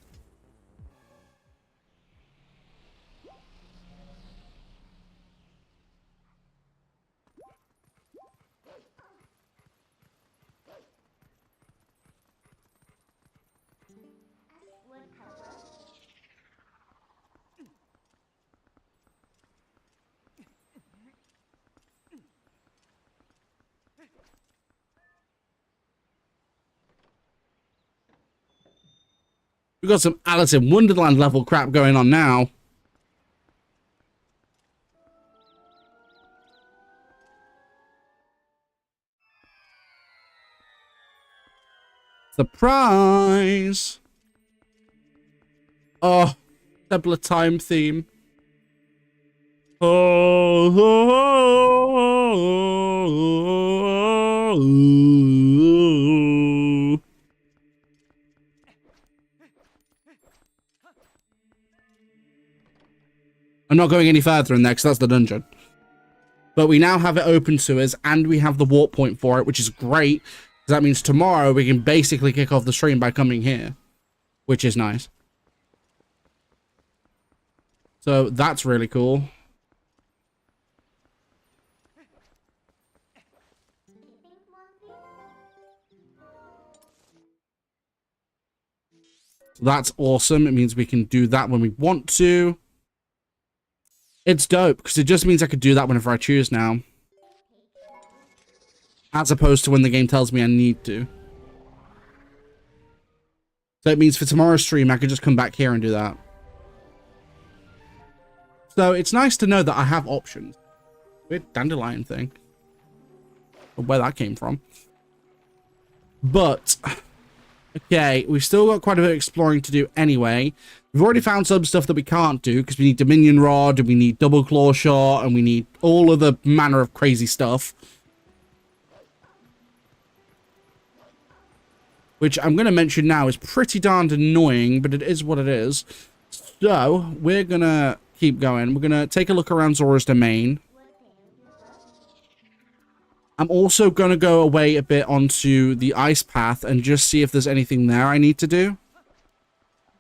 We've got some Alice in Wonderland level crap going on now. Surprise! Oh, Templar Time theme. Oh, I'm not going any further in there because that's the dungeon. But we now have it open to us, and we have the warp point for it, which is great. That means tomorrow we can basically kick off the stream by coming here, which is nice. So that's really cool. That's awesome. It means we can do that when we want to. It's dope, because it just means I could do that whenever I choose now. As opposed to when the game tells me I need to. So it means for tomorrow's stream, I could just come back here and do that. So it's nice to know that I have options. Weird dandelion thing. Where that came from. But... okay, we've still got quite a bit of exploring to do anyway. We've already found some stuff that we can't do, because we need Dominion Rod, and we need Double Claw Shot, and we need all of the manner of crazy stuff. Which I'm going to mention now is pretty darned annoying, but it is what it is. So, we're going to keep going. We're going to take a look around Zora's Domain. I'm also going to go away a bit onto the ice path and just see if there's anything there I need to do.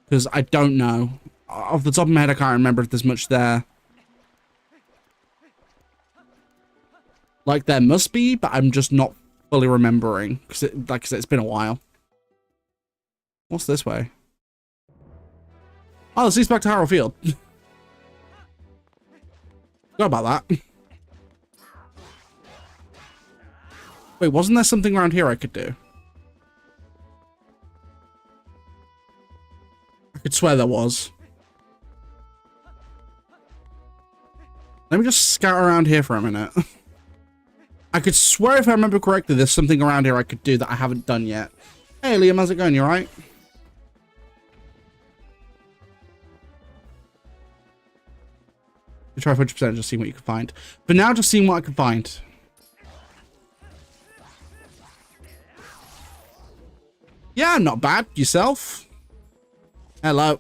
Because I don't know. Off the top of my head, I can't remember if there's much there. Like, there must be, but I'm just not fully remembering. Because, like I said, it's been a while. What's this way? Oh, this leads back to Hyrule Field. Forgot about that. Wait, wasn't there something around here I could do? I could swear there was. Let me just scout around here for a minute. I could swear, if I remember correctly, there's something around here I could do that I haven't done yet. Hey, Liam, how's it going? You alright? You try 100%, just seeing what you can find. But now, just seeing what I can find. Yeah, not bad. Yourself? Hello.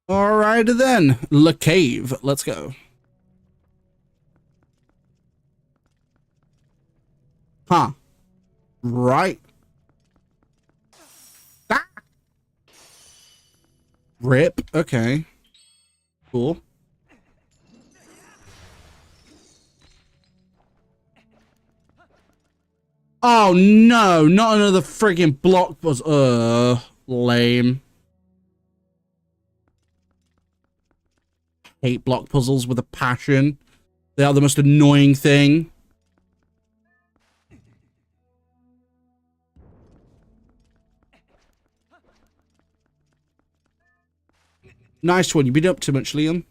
Alrighty then. Le Cave. Let's go. Huh. Right. Ah! Rip. Okay. Cool. Oh no, not another friggin' block buzz. Lame. Hate block puzzles with a passion. They are the most annoying thing. Nice one. You beat up too much, Liam.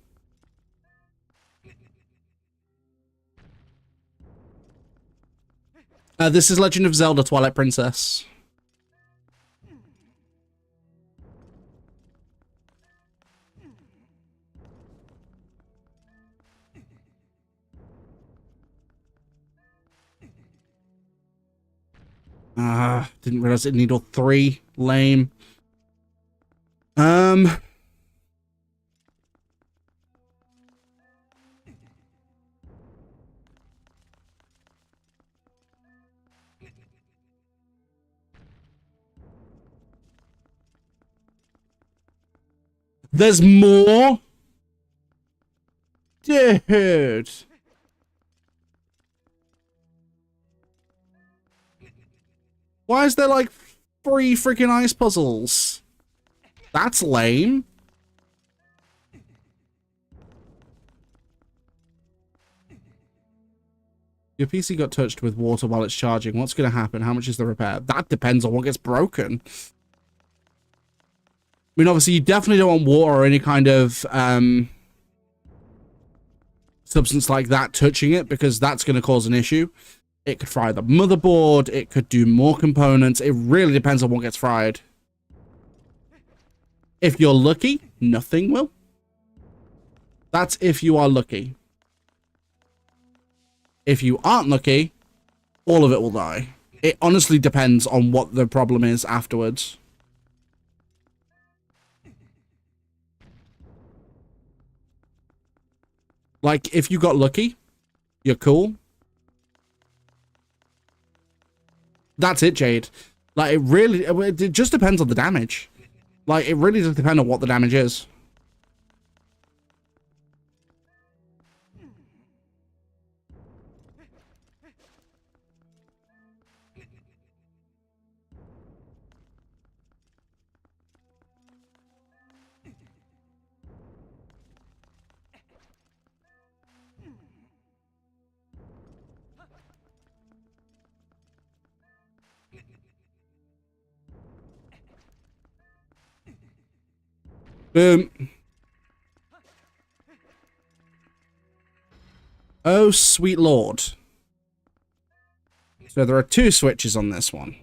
This is Legend of Zelda, Twilight Princess. Didn't realize it needed all 3. Lame. There's more? Dude. Why is there like 3 freaking ice puzzles? That's lame. Your PC got touched with water while it's charging. What's going to happen? How much is the repair? That depends on what gets broken. I mean, obviously, you definitely don't want water or any kind of substance like that touching it, because that's going to cause an issue. It could fry the motherboard. It could do more components. It really depends on what gets fried. If you're lucky, nothing will. That's if you are lucky. If you aren't lucky, all of it will die. It honestly depends on what the problem is afterwards. Like, if you got lucky, you're cool. That's it, Jade. Like, it just depends on the damage. Like, it really does depend on what the damage is. Boom. Oh, sweet lord. So there are 2 switches on this one.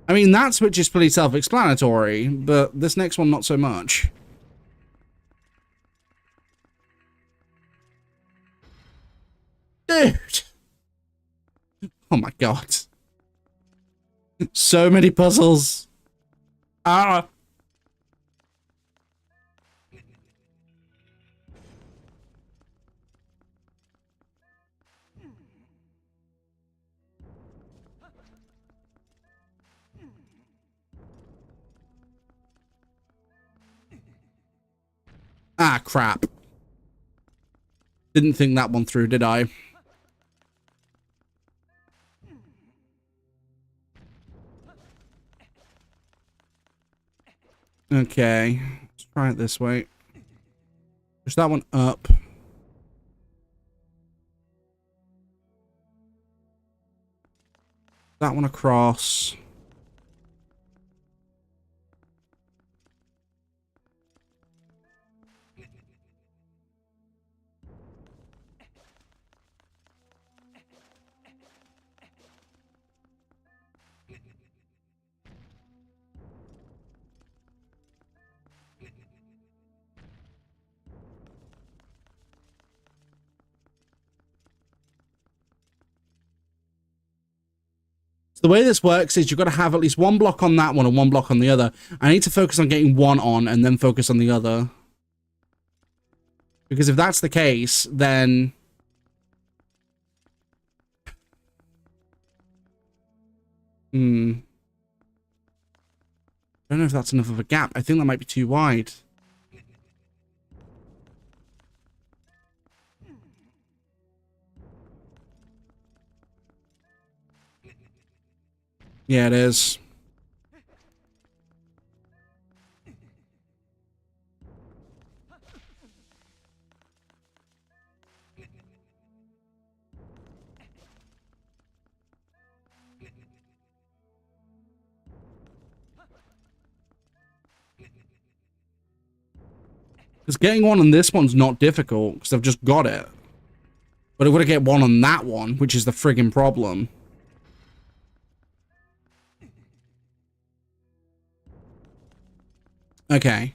I mean, that switch is pretty self-explanatory, but this next one, not so much. Dude! Oh my god. So many puzzles. Ah! Ah, crap. Didn't think that one through, did I? Okay. Let's try it this way. Push that one up. That one across. the way this works is you've got to have at least one block on that one and one block on the other. I need to focus on getting one on and then focus on the other. Because if that's the case, then... I don't know if that's enough of a gap. I think that might be too wide. Yeah, it is. Because getting one on this one's not difficult, because I've just got it. But I've got to get one on that one, which is the friggin' problem. Okay.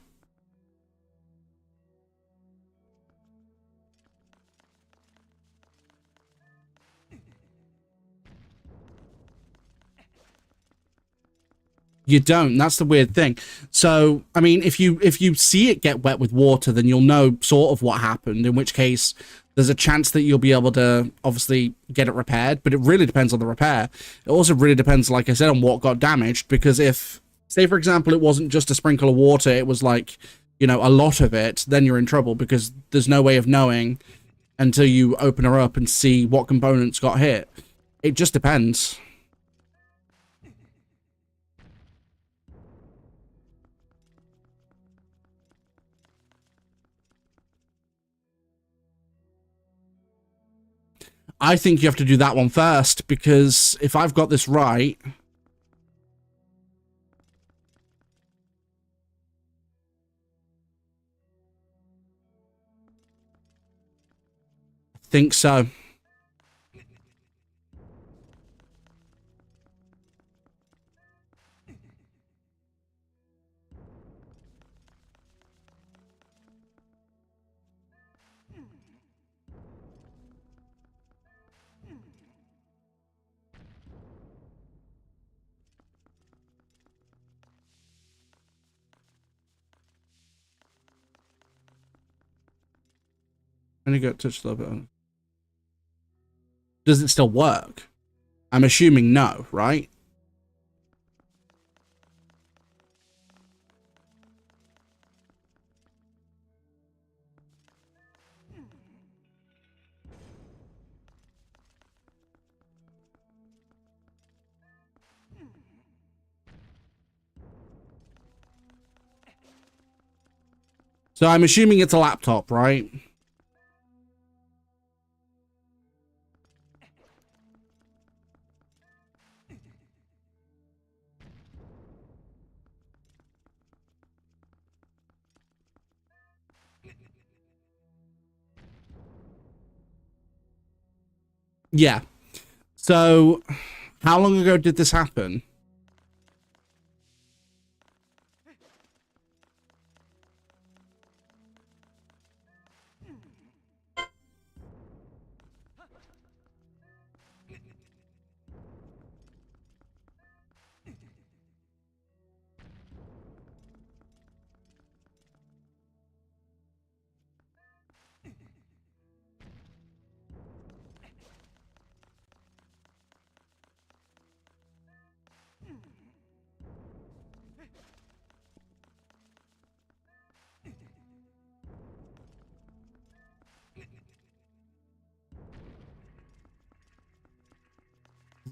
You don't. That's the weird thing. So, I mean, if you see it get wet with water, then you'll know sort of what happened, in which case there's a chance that you'll be able to obviously get it repaired, but it really depends on the repair. It also really depends, like I said, on what got damaged, because if, say, for example, it wasn't just a sprinkle of water, it was like, you know, a lot of it, then you're in trouble, because there's no way of knowing until you open her up and see what components got hit. It just depends. I think you have to do that one first, because if I've got this right... I think so. And you got touched a little bit. Does it still work? I'm assuming no, right? So I'm assuming it's a laptop, right? Yeah. So, how long ago did this happen?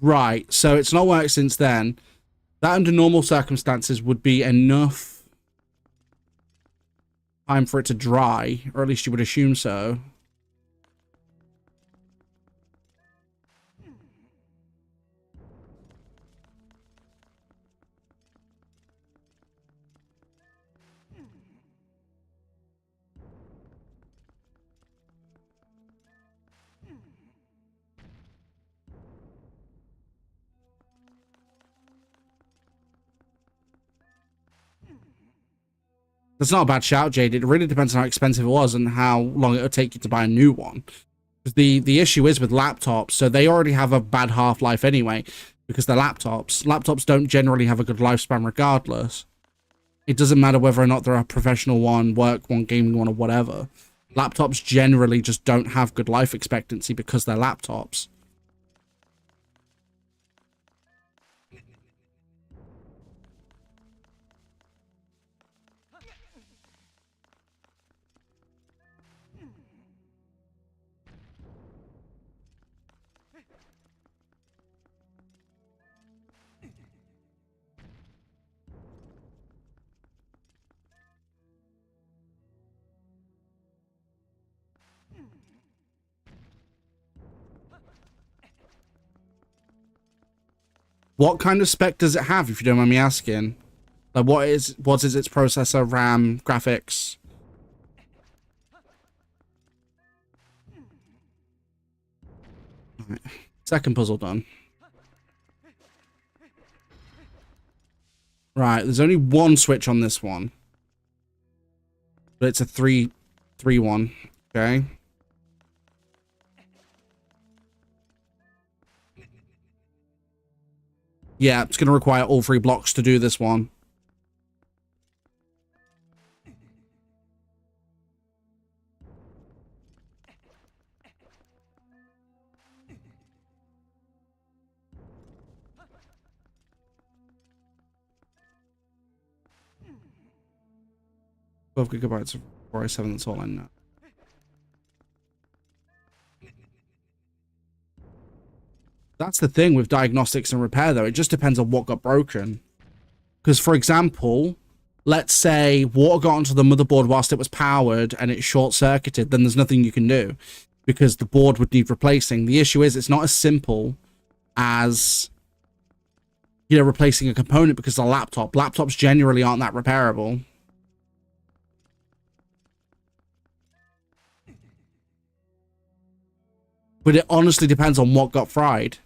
Right, so it's not worked since then. That under normal circumstances would be enough time for it to dry, or at least you would assume so. That's not a bad shout, Jade. It really depends on how expensive it was and how long it would take you to buy a new one. Because the issue is with laptops, so they already have a bad half-life anyway. because they're laptops. Laptops don't generally have a good lifespan regardless. It doesn't matter whether or not they're a professional one, work one, gaming one, or whatever. Laptops generally just don't have good life expectancy because they're laptops. What kind of spec does it have, if you don't mind me asking? Like, what is its processor, RAM, graphics? Right. Second puzzle done. Right, there's only one switch on this one. But it's a 3-3-1. Okay. Yeah, it's going to require all 3 blocks to do this one. GB of 407, that's all I know. That's the thing with diagnostics and repair, though. It just depends on what got broken. Because, for example, let's say water got onto the motherboard whilst it was powered and it short-circuited, then there's nothing you can do because the board would need replacing. The issue is it's not as simple as, you know, replacing a component because the laptop. Laptops generally aren't that repairable. But it honestly depends on what got fried.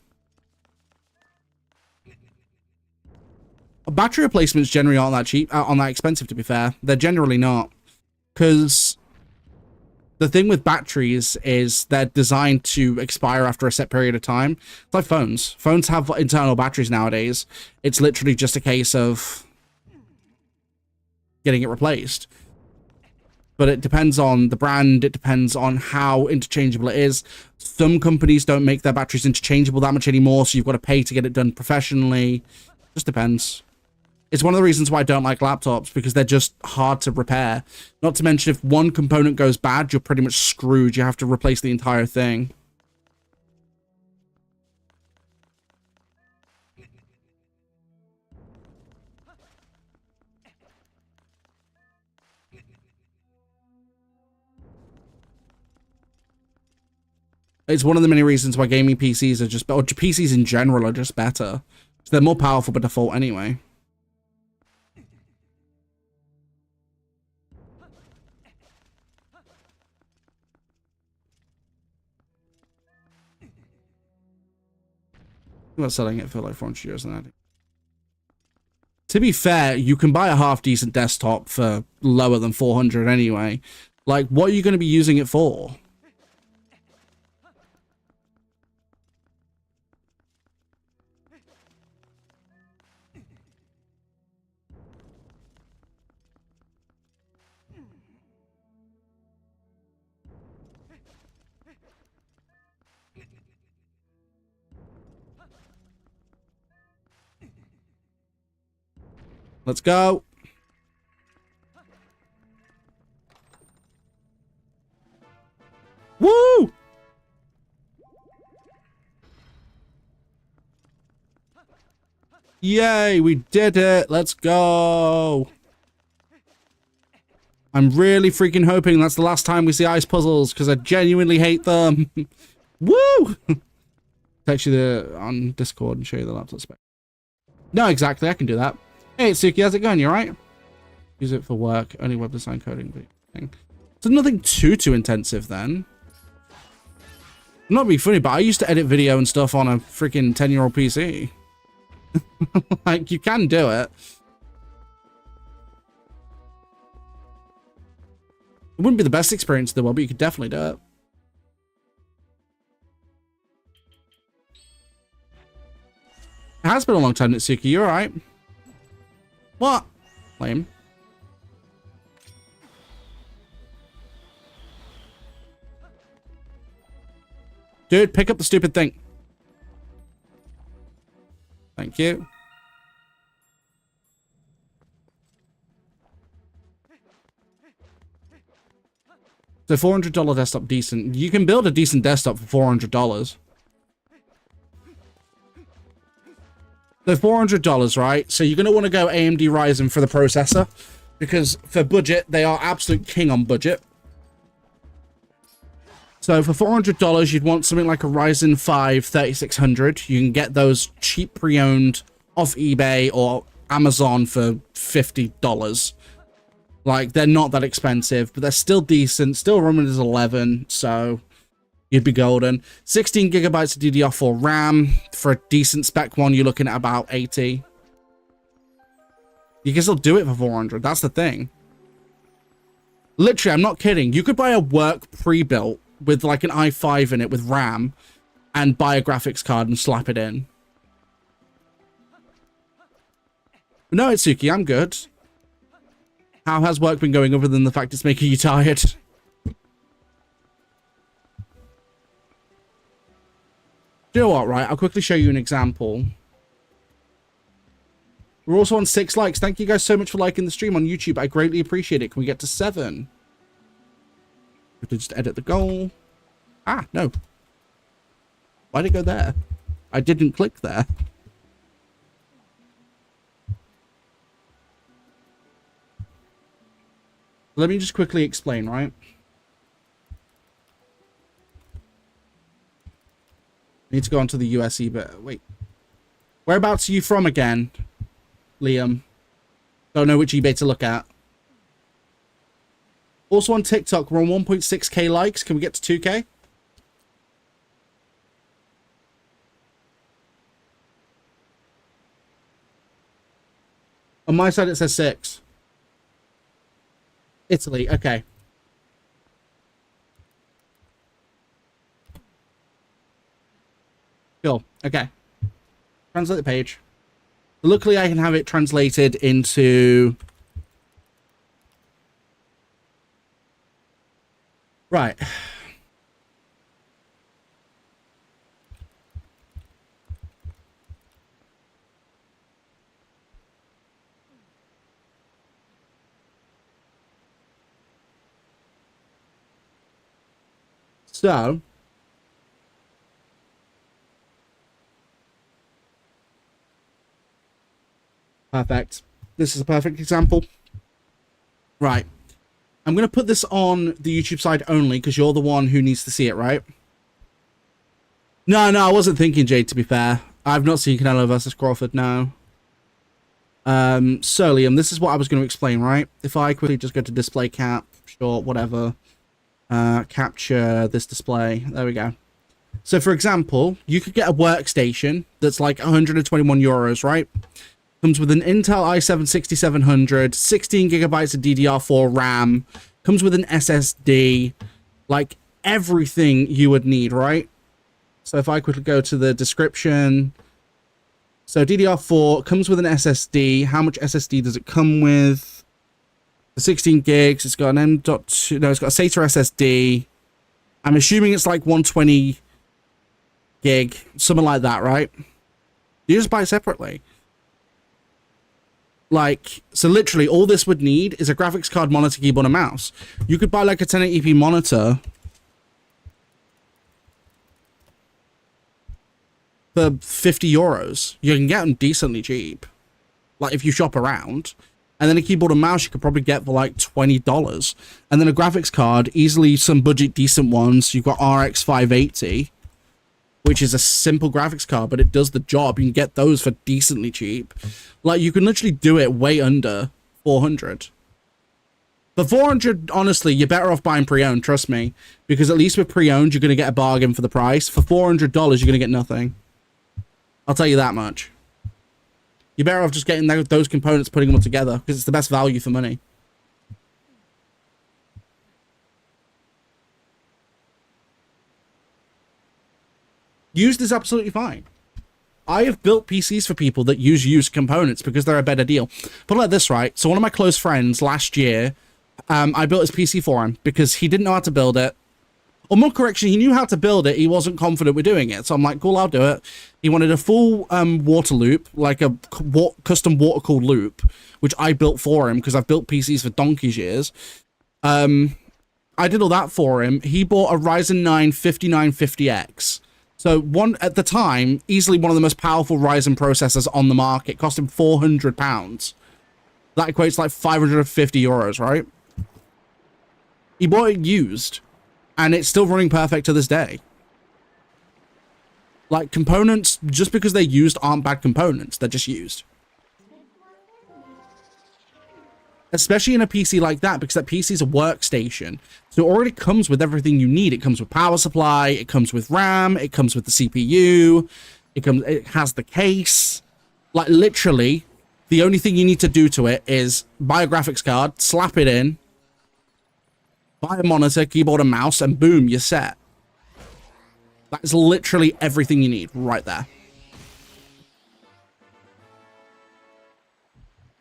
Battery replacements generally aren't that cheap, aren't that expensive, to be fair. They're generally not. Because the thing with batteries is they're designed to expire after a set period of time. It's like phones. Phones have internal batteries nowadays. It's literally just a case of getting it replaced. But it depends on the brand. It depends on how interchangeable it is. Some companies don't make their batteries interchangeable that much anymore, so you've got to pay to get it done professionally. Just depends. It's one of the reasons why I don't like laptops, because they're just hard to repair. Not to mention, if one component goes bad, you're pretty much screwed. You have to replace the entire thing. It's one of the many reasons why gaming PCs are just, or PCs in general are just better. So they're more powerful by default anyway. I'm selling it for like 400 euros and that. To be fair, you can buy a half decent desktop for lower than 400 anyway. Like, what are you going to be using it for? Let's go. Woo! Yay, we did it. Let's go. I'm really freaking hoping that's the last time we see ice puzzles, because I genuinely hate them. Woo! Text you on Discord and show you the laptop spec. No, exactly. I can do that. Hey, Suki, how's it going? You alright? Use it for work. Only web design coding thing. So nothing too intensive then. Not be funny, but I used to edit video and stuff on a freaking 10-year-old PC. Like, you can do it. It wouldn't be the best experience in the world, but you could definitely do it. It has been a long time, Nitsuki. You alright? What? Lame. Dude, pick up the stupid thing. Thank you. So $400 desktop decent. You can build a decent desktop for $400. So $400, right? So you're going to want to go AMD Ryzen for the processor. Because for budget, they are absolute king on budget. So for $400, you'd want something like a Ryzen 5 3600. You can get those cheap pre-owned off eBay or Amazon for $50. Like, they're not that expensive, but they're still decent. Still running as 11, so you'd be golden. 16 gigabytes of DDR4 RAM. For a decent spec one, you're looking at about 80. You can still do it for 400. That's the thing. Literally, I'm not kidding. You could buy a work pre-built with like an i5 in it with RAM and buy a graphics card and slap it in. But no, Itsuki, I'm good. How has work been going other than the fact it's making you tired? Do you know what, right? I'll quickly show you an example. We're also on 6 likes. Thank you guys so much for liking the stream on YouTube. I greatly appreciate it. Can we get to 7? We can just edit the goal. Ah, no. Why'd it go there? I didn't click there. Let me just quickly explain, right? I need to go onto the US eBay. Wait. Whereabouts are you from again, Liam? Don't know which eBay to look at. Also on TikTok, we're on 1.6k likes. Can we get to 2k? On my side, it says 6. Italy, okay. Cool, okay. Translate the page. Luckily, I can have it translated into... Right. So, perfect. This is a perfect example. Right. I'm going to put this on the YouTube side only because you're the one who needs to see it, right? No, I wasn't thinking, Jade, to be fair. I've not seen Canelo versus Crawford, no. So, Liam, this is what I was going to explain, right? If I quickly just go to display cap, short, whatever. Capture this display. There we go. So, for example, you could get a workstation that's like 121 euros, right? Comes with an Intel i7-6700, 16 gigabytes of DDR4 RAM, comes with an SSD, like everything you would need, right? So if I quickly go to the description. So DDR4 comes with an SSD. How much SSD does it come with? The 16 gigs, it's got an M.2, no, it's got a SATA SSD. I'm assuming it's like 120 gig, something like that, right? You just buy it separately. Like, so literally all this would need is a graphics card, monitor, keyboard, and mouse. You could buy like a 1080p monitor for 50 euros. You can get them decently cheap. Like, if you shop around. And then a keyboard and mouse you could probably get for like $20. And then a graphics card, easily some budget decent ones. You've got RX 580, which is a simple graphics card, but it does the job. You can get those for decently cheap. Like, you can literally do it way under 400. For 400, honestly, you're better off buying pre-owned, trust me. Because at least with pre-owned, you're going to get a bargain for the price. For $400, you're going to get nothing. I'll tell you that much. You're better off just getting those components, putting them all together, because it's the best value for money. Used is absolutely fine. I have built PCs for people that use used components because they're a better deal. But like this, right? So one of my close friends last year, I built his PC for him because he didn't know how to build it. Or more correction, he knew how to build it. He wasn't confident with doing it. So I'm like, cool, I'll do it. He wanted a full water loop, like a custom water cooled loop, which I built for him because I've built PCs for donkey's years. I did all that for him. He bought a Ryzen 9 5950X. So at the time, easily one of the most powerful Ryzen processors on the market. Cost him £400. That equates to like 550 euros, right? He bought it used. And it's still running perfect to this day. Like, components, just because they're used, aren't bad components. They're just used. Especially in a PC like that, because that PC is a workstation. So it already comes with everything you need. It comes with power supply. It comes with RAM. It comes with the CPU. It has the case. Like, literally, the only thing you need to do to it is buy a graphics card, slap it in, buy a monitor, keyboard, and mouse, and boom, you're set. That is literally everything you need right there.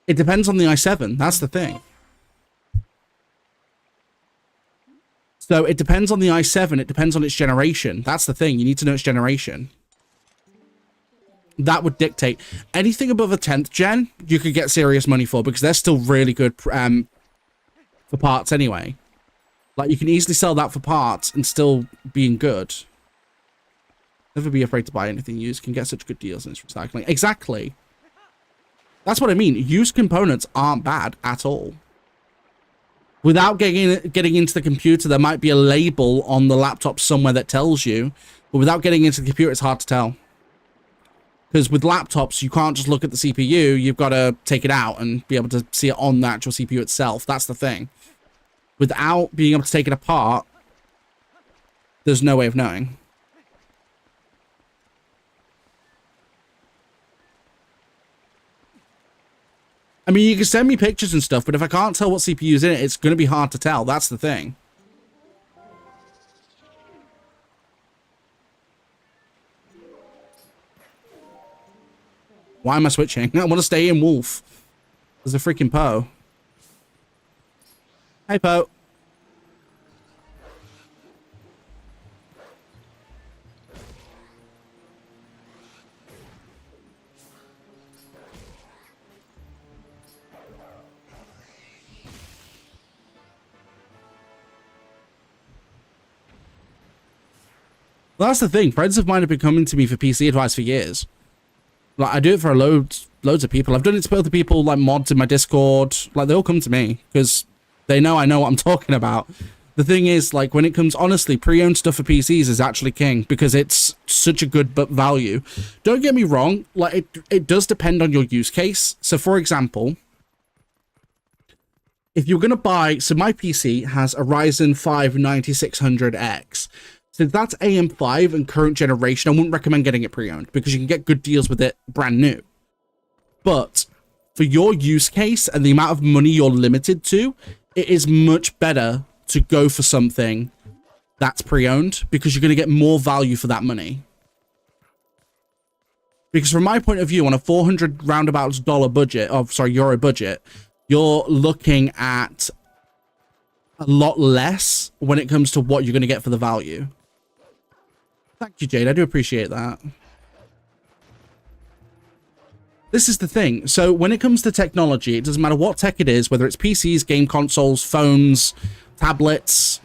It depends on the i7. That's the thing. So it depends on the i7. It depends on its generation. That's the thing. You need to know its generation. That would dictate. Anything above a 10th gen, you could get serious money for because they're still really good for parts anyway. Like, you can easily sell that for parts and still being good. Never be afraid to buy anything used. You can get such good deals in its recycling. Exactly. That's what I mean. Used components aren't bad at all. Without getting into the computer, there might be a label on the laptop somewhere that tells you. But without getting into the computer, it's hard to tell. Because with laptops, you can't just look at the CPU. You've got to take it out and be able to see it on the actual CPU itself. That's the thing. Without being able to take it apart, there's no way of knowing. I mean, you can send me pictures and stuff, but if I can't tell what CPU is in it, it's going to be hard to tell. That's the thing. Why am I switching? I want to stay in Wolf. There's a freaking Poe. Hey, Poe. Well, that's the thing. Friends of mine have been coming to me for PC advice for years. Like, I do it for loads of people. I've done it to other people, like mods in my Discord. Like, they all come to me because they know I know what I'm talking about. The thing is, like, when it comes, honestly, pre-owned stuff for PCs is actually king because it's such a good value. Don't get me wrong, like, it does depend on your use case. So, for example, if you're going to buy, so my PC has a Ryzen 5 9600X. Since that's AM5 and current generation, I wouldn't recommend getting it pre-owned because you can get good deals with it brand new. But for your use case and the amount of money you're limited to, it is much better to go for something that's pre-owned because you're going to get more value for that money. Because from my point of view, on a 400 roundabouts euro budget, you're looking at a lot less when it comes to what you're going to get for the value. Thank you, Jade. I do appreciate that. This is the thing. So when it comes to technology, it doesn't matter what tech it is, whether it's PCs, game consoles, phones, tablets,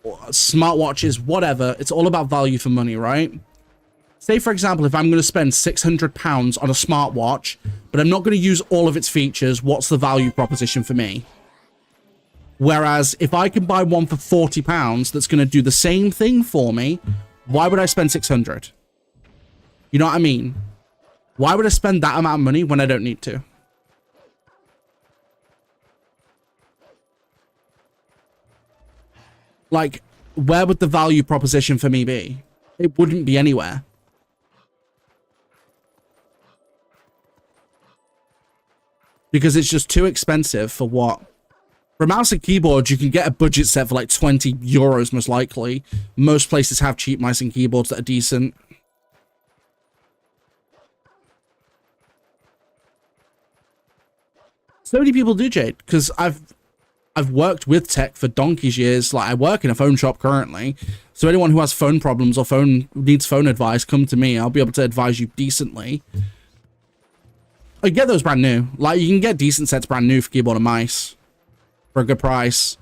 smartwatches, whatever. It's all about value for money, right? Say, for example, if I'm going to spend £600 on a smartwatch, but I'm not going to use all of its features, what's the value proposition for me? Whereas if I can buy one for £40 that's going to do the same thing for me, why would I spend 600? You know what I mean? Why would I spend that amount of money when I don't need to? Like, where would the value proposition for me be? It wouldn't be anywhere. Because it's just too expensive for what? For a mouse and keyboard, you can get a budget set for like 20 euros, most likely. Most places have cheap mice and keyboards that are decent. So many people do, Jade, because I've worked with tech for donkey's years. Like, I work in a phone shop currently. So anyone who has phone problems or needs phone advice, come to me. I'll be able to advise you decently. I get those brand new. Like, you can get decent sets brand new for keyboard and mice for a good price.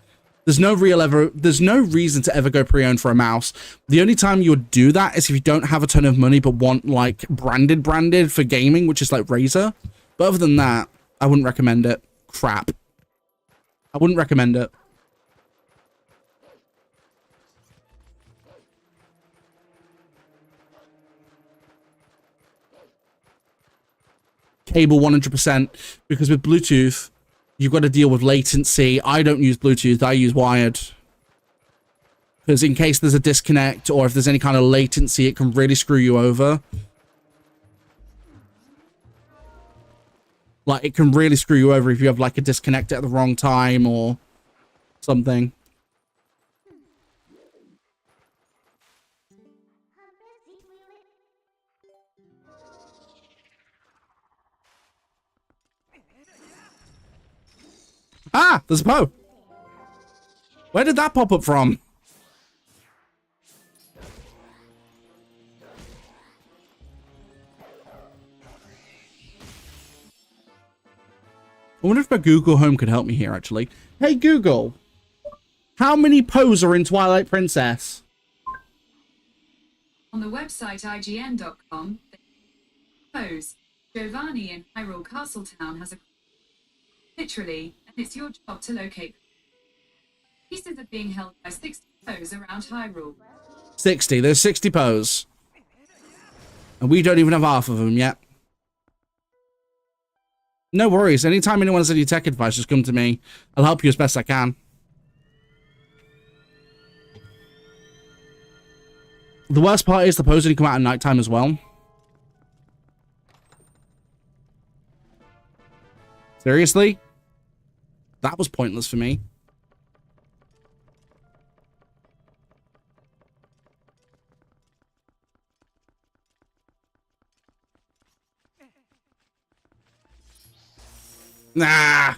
There's no reason to ever go pre-owned for a mouse. The only time you would do that is if you don't have a ton of money but want like branded for gaming, which is like Razer. But other than that, I wouldn't recommend it. Crap. I wouldn't recommend it. Cable 100%, because with Bluetooth, you've got to deal with latency. I don't use Bluetooth, I use wired. Because in case there's a disconnect or if there's any kind of latency, it can really screw you over. Like, it can really screw you over if you have like a disconnect at the wrong time or something. Ah, there's a Poe. Where did that pop up from? I wonder if my Google Home could help me here, actually. Hey, Google. How many Poes are in Twilight Princess? On the website IGN.com, Poes. Giovanni in Hyrule Castletown has a... Literally, and it's your job to locate. Pieces are being held by 60 Poes around Hyrule. 60. There's 60 Poes. And we don't even have half of them yet. No worries. Anytime anyone has any tech advice, just come to me. I'll help you as best I can. The worst part is the Poes only come out at nighttime as well. Seriously? That was pointless for me. Nah.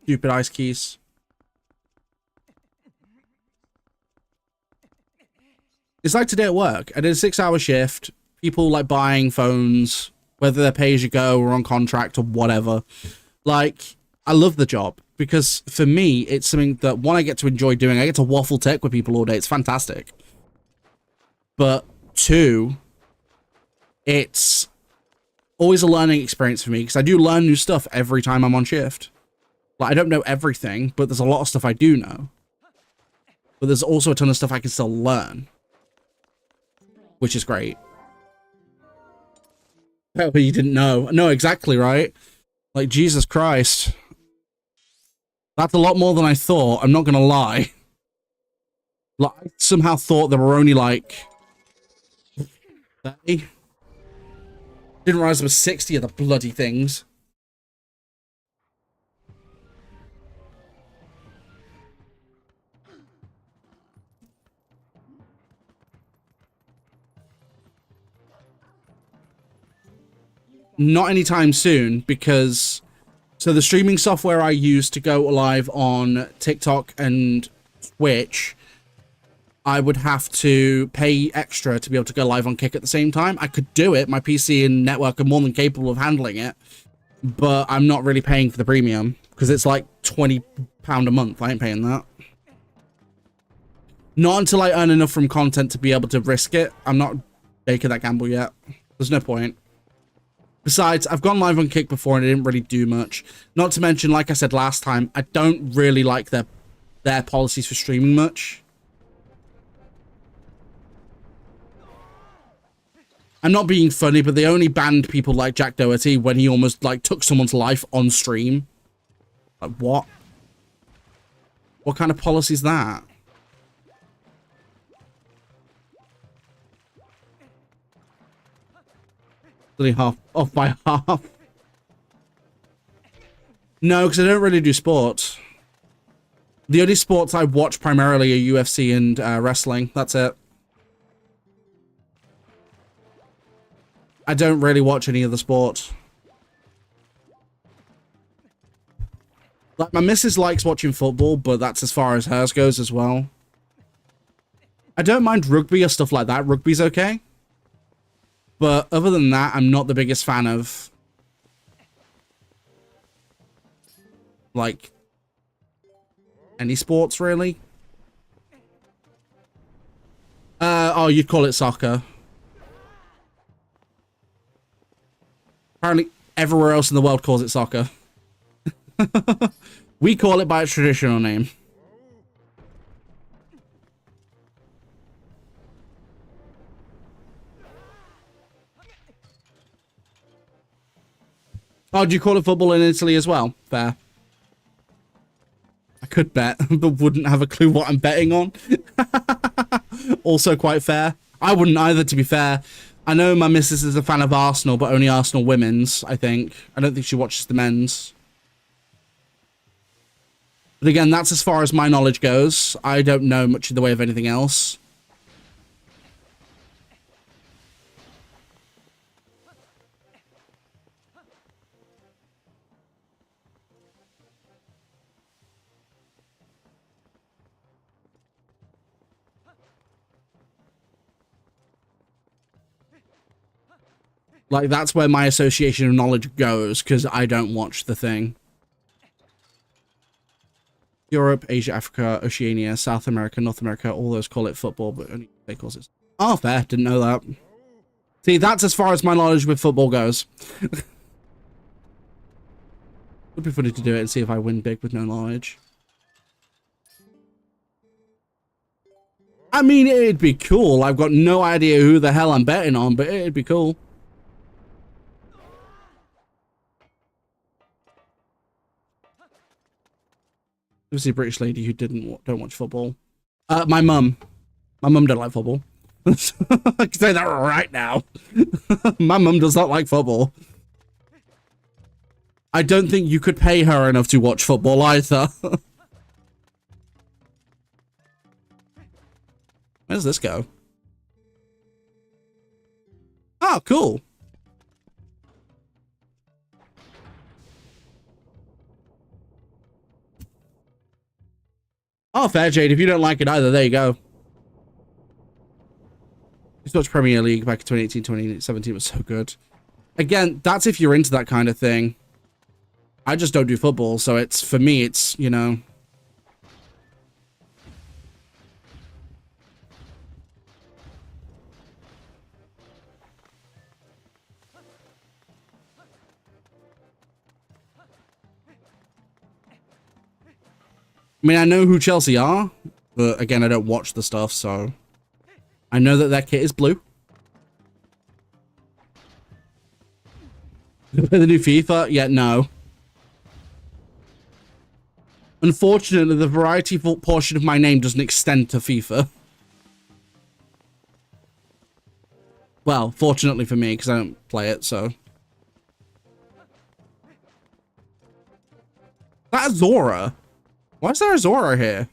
Stupid ice keys. It's like today at work. I did a 6-hour shift. People like buying phones, whether they're pay-as-you-go or on contract or whatever. Like, I love the job because for me, it's something that, one, I get to enjoy doing. I get to waffle tech with people all day. It's fantastic. But two, it's always a learning experience for me because I do learn new stuff every time I'm on shift. Like, I don't know everything, but there's a lot of stuff I do know. But there's also a ton of stuff I can still learn, which is great. Oh, but you didn't know. No, exactly, right? Like, Jesus Christ. That's a lot more than I thought. I'm not going to lie. Like, I somehow thought there were only, like, 30. Didn't realize there was 60 of the bloody things. Not anytime soon, because so the streaming software I use to go live on TikTok and Twitch, I would have to pay extra to be able to go live on Kick at the same time. I could do it. My PC and network are more than capable of handling it, but I'm not really paying for the premium because it's like £20 a month. I ain't paying that. Not until I earn enough from content to be able to risk it. I'm not taking that gamble yet. There's no point. Besides, I've gone live on Kick before and it didn't really do much. Not to mention, like I said last time, I don't really like their policies for streaming much. I'm not being funny, but they only banned people like Jack Doherty when he almost like took someone's life on stream. Like, what? What kind of policy is that? Half off by half. No, because I don't really do sports. The only sports I watch primarily are UFC and wrestling. That's it. I don't really watch any other sport. Like, my missus likes watching football, but that's as far as hers goes as well. I don't mind rugby or stuff like that. Rugby's okay. But other than that, I'm not the biggest fan of, like, any sports, really. Oh, you'd call it soccer. Apparently, everywhere else in the world calls it soccer. We call it by its traditional name. Oh, do you call it football in Italy as well? Fair. I could bet, but wouldn't have a clue what I'm betting on. Also quite fair. I wouldn't either, to be fair. I know my missus is a fan of Arsenal, but only Arsenal women's, I think. I don't think she watches the men's. But again, that's as far as my knowledge goes. I don't know much in the way of anything else. Like, that's where my association of knowledge goes, because I don't watch the thing. Europe, Asia, Africa, Oceania, South America, North America, all those call it football, but only they call it... Oh, fair. Didn't know that. See, that's as far as my knowledge with football goes. Would be funny to do it and see if I win big with no knowledge. I mean, it'd be cool. I've got no idea who the hell I'm betting on, but it'd be cool. It was a British lady who don't watch football. My mum. My mum don't like football. I can say that right now. My mum does not like football. I don't think you could pay her enough to watch football either. Where does this go? Oh, cool. Oh, fair, Jade. If you don't like it either, there you go. Just watched Premier League back in 2018, 2017 was so good. Again, that's if you're into that kind of thing. I just don't do football, so it's, for me, it's, you know... I mean, I know who Chelsea are, but again, I don't watch the stuff, so... I know that their kit is blue. The new FIFA? Yeah, no. Unfortunately, the variety portion of my name doesn't extend to FIFA. Well, fortunately for me, because I don't play it, so... That's Zora. Why is there a Zora here?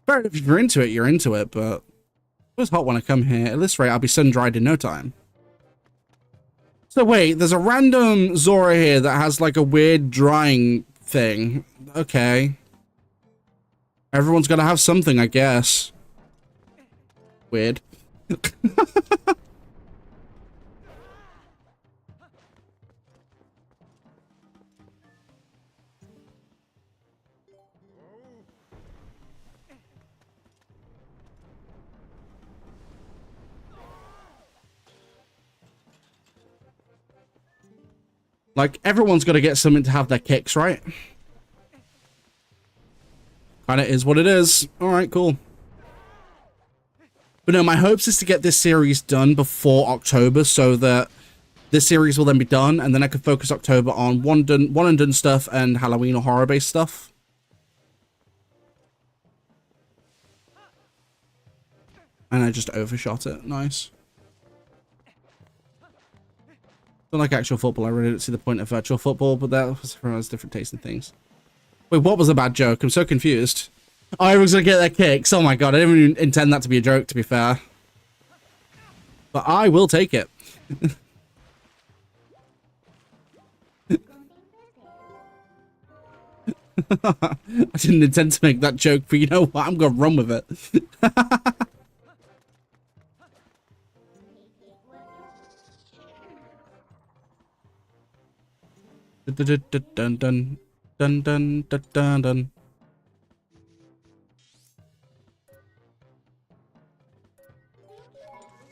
Fair enough, if you're into it, you're into it, but... It was hot when I come here. At this rate, I'll be sun-dried in no time. So wait, there's a random Zora here that has like a weird drying thing. Okay. Everyone's gotta have something, I guess. Weird. Like, everyone's got to get something to have their kicks, right? Kind of is what it is. All right, cool. But no, my hopes is to get this series done before October so that this series will then be done, and then I can focus October on one and done stuff and Halloween or horror-based stuff. And I just overshot it. Nice. Don't like actual football. I really don't see the point of virtual football, but that was for us different taste in things. Wait, what was the bad joke? I'm so confused. Oh, everyone's gonna get their kicks. Oh my god, I didn't even intend that to be a joke, to be fair. But I will take it. I didn't intend to make that joke, but you know what? I'm gonna run with it. Dun dun dun dun dun dun dun dun.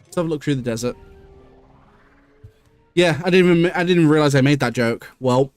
Let's have a look through the desert. Yeah, I didn't even realize I made that joke. Well.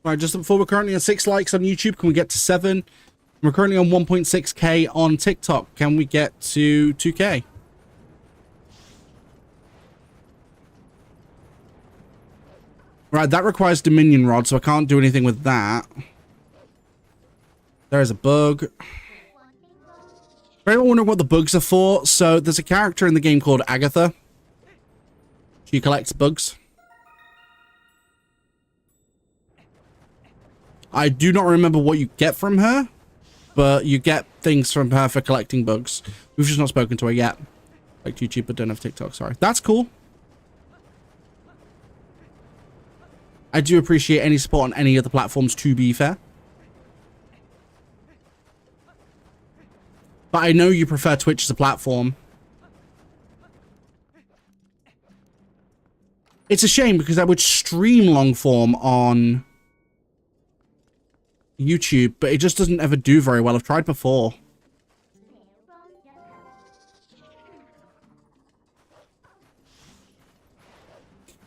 Right, just before, we're currently on 6 likes on YouTube. Can we get to 7? We're currently on 1.6k on TikTok. Can we get to 2k? Right, that requires Dominion Rod, so I can't do anything with that. There is a bug. For anyone wondering what the bugs are for, so there's a character in the game called Agatha. She collects bugs. I do not remember what you get from her, but you get things from her for collecting bugs. We've just not spoken to her yet. Like YouTube, but don't have TikTok, sorry. That's cool. I do appreciate any support on any of the platforms, to be fair. But I know you prefer Twitch as a platform. It's a shame because I would stream long form on YouTube, but it just doesn't ever do very well. I've tried before.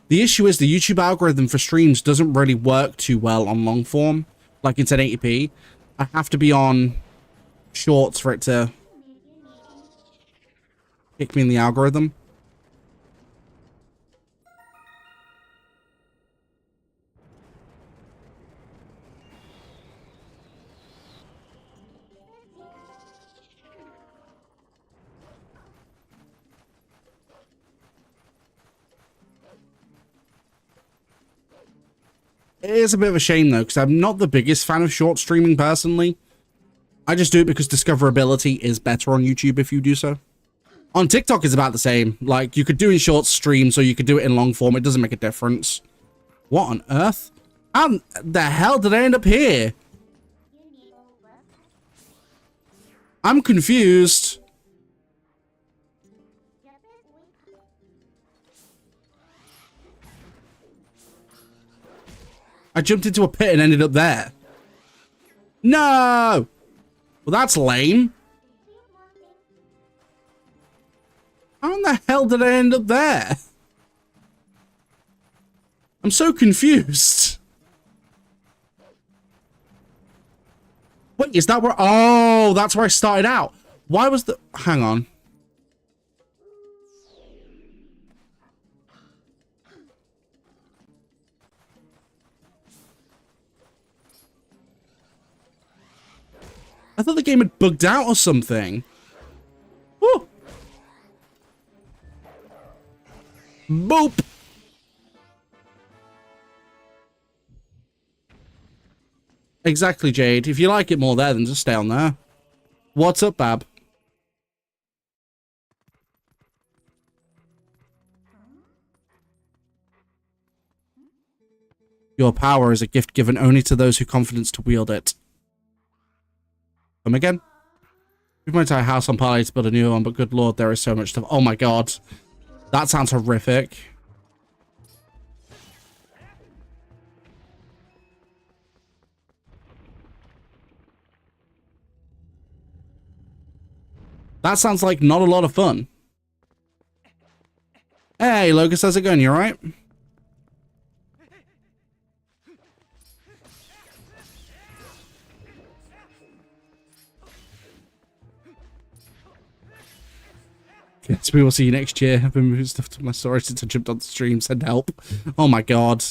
The issue is the YouTube algorithm for streams doesn't really work too well on long form, like in 1080p. I have to be on shorts for it to kick me in the algorithm. It is a bit of a shame though, because I'm not the biggest fan of short streaming personally. I just do it because discoverability is better on YouTube if you do so. On TikTok it's about the same. Like, you could do in short streams or you could do it in long form. It doesn't make a difference. What on earth? How the hell did I end up here? I'm confused. I jumped into a pit and ended up there. No! Well, that's lame. How in the hell did I end up there? I'm so confused. Wait, is that where... Oh, that's where I started out. Why was the... Hang on. I thought the game had bugged out or something. Woo! Boop! Exactly, Jade. If you like it more there, then just stay on there. What's up, Bab? Your power is a gift given only to those who confidence to wield it. Come again? We've my entire house on parlay to build a new one, but good lord, there is so much stuff. Oh my god. That sounds horrific. That sounds like not a lot of fun. Hey, Locust, how's it going? You alright? Yes, we will see you next year. I've been moving stuff to my storage since I jumped on the stream. Send help. Oh my god.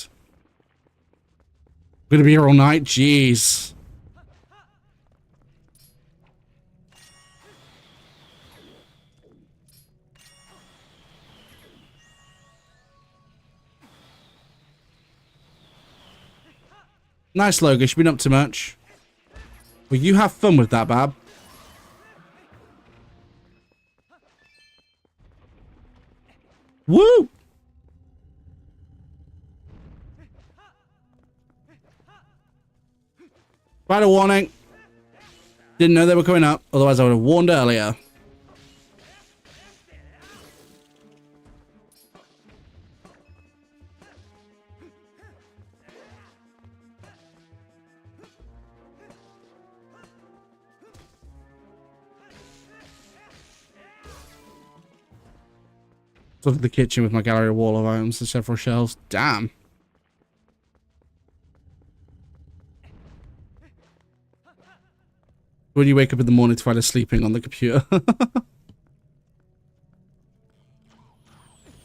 I'm gonna be here all night? Jeez. Nice, Logish. Been up too much. Well, you have fun with that, Bab. Woo! Spider warning. Didn't know they were coming up. Otherwise, I would have warned earlier. Look at the kitchen with my gallery wall of items and several shelves. Damn. When you wake up in the morning to find her sleeping on the computer. Ow.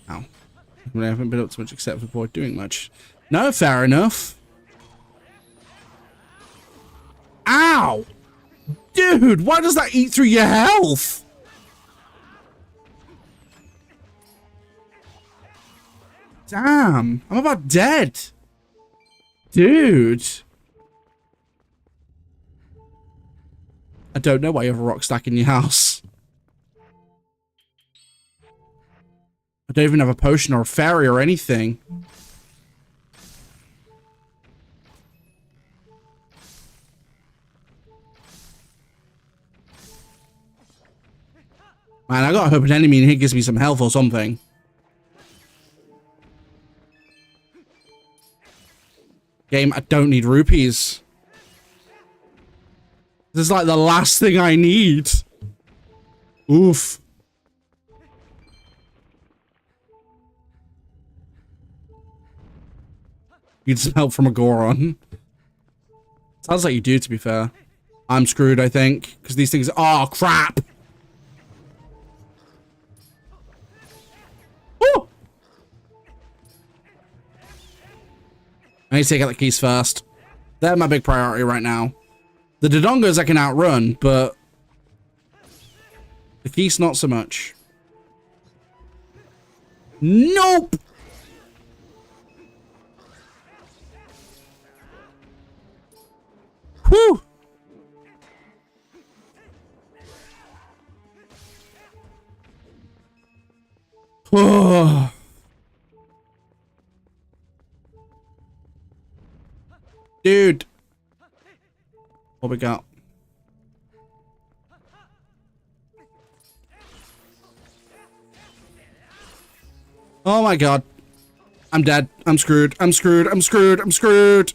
I haven't been up to much except for bored doing much. No, fair enough. Ow! Dude, why does that eat through your health? Damn, I'm about dead. Dude. I don't know why you have a rock stack in your house. I don't even have a potion or a fairy or anything. Man, I gotta hope an enemy in here gives me some health or something. Game, I don't need rupees. This is like the last thing I need. Oof. Need some help from a Goron. Sounds like you do, to be fair. I'm screwed, I think. Because these things... Oh, crap! Woo! I need to take out the keys first. They're my big priority right now. The Dodongos I can outrun, but... the keys not so much. Nope! Whew! Oh. Dude. What we got? Oh my god. I'm dead. I'm screwed. I'm screwed. I'm screwed. I'm screwed.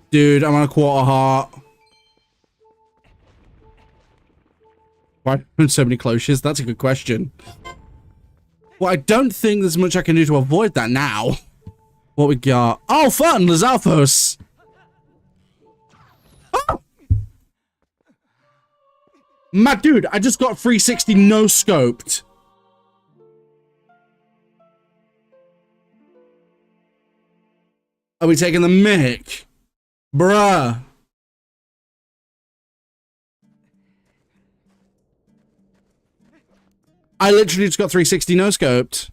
Dude, I'm on a quarter heart. Why are so many cloches? That's a good question. Well, I don't think there's much I can do to avoid that now. What we got? Oh, fun! Lizalfos! Oh! My dude, I just got 360 no-scoped. Are we taking the mic? Bruh. I literally just got 360 no-scoped.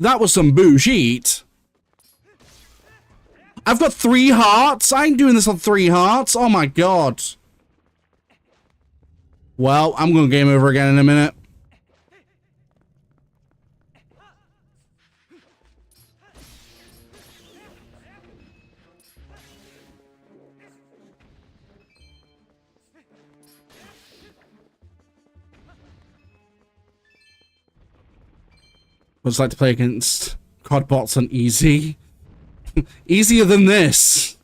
That was some bullshit. I've got 3 hearts. I ain't doing this on 3 hearts. Oh my god. Well, I'm going game over again in a minute. What's it like to play against COD bots on easy? Easier than this.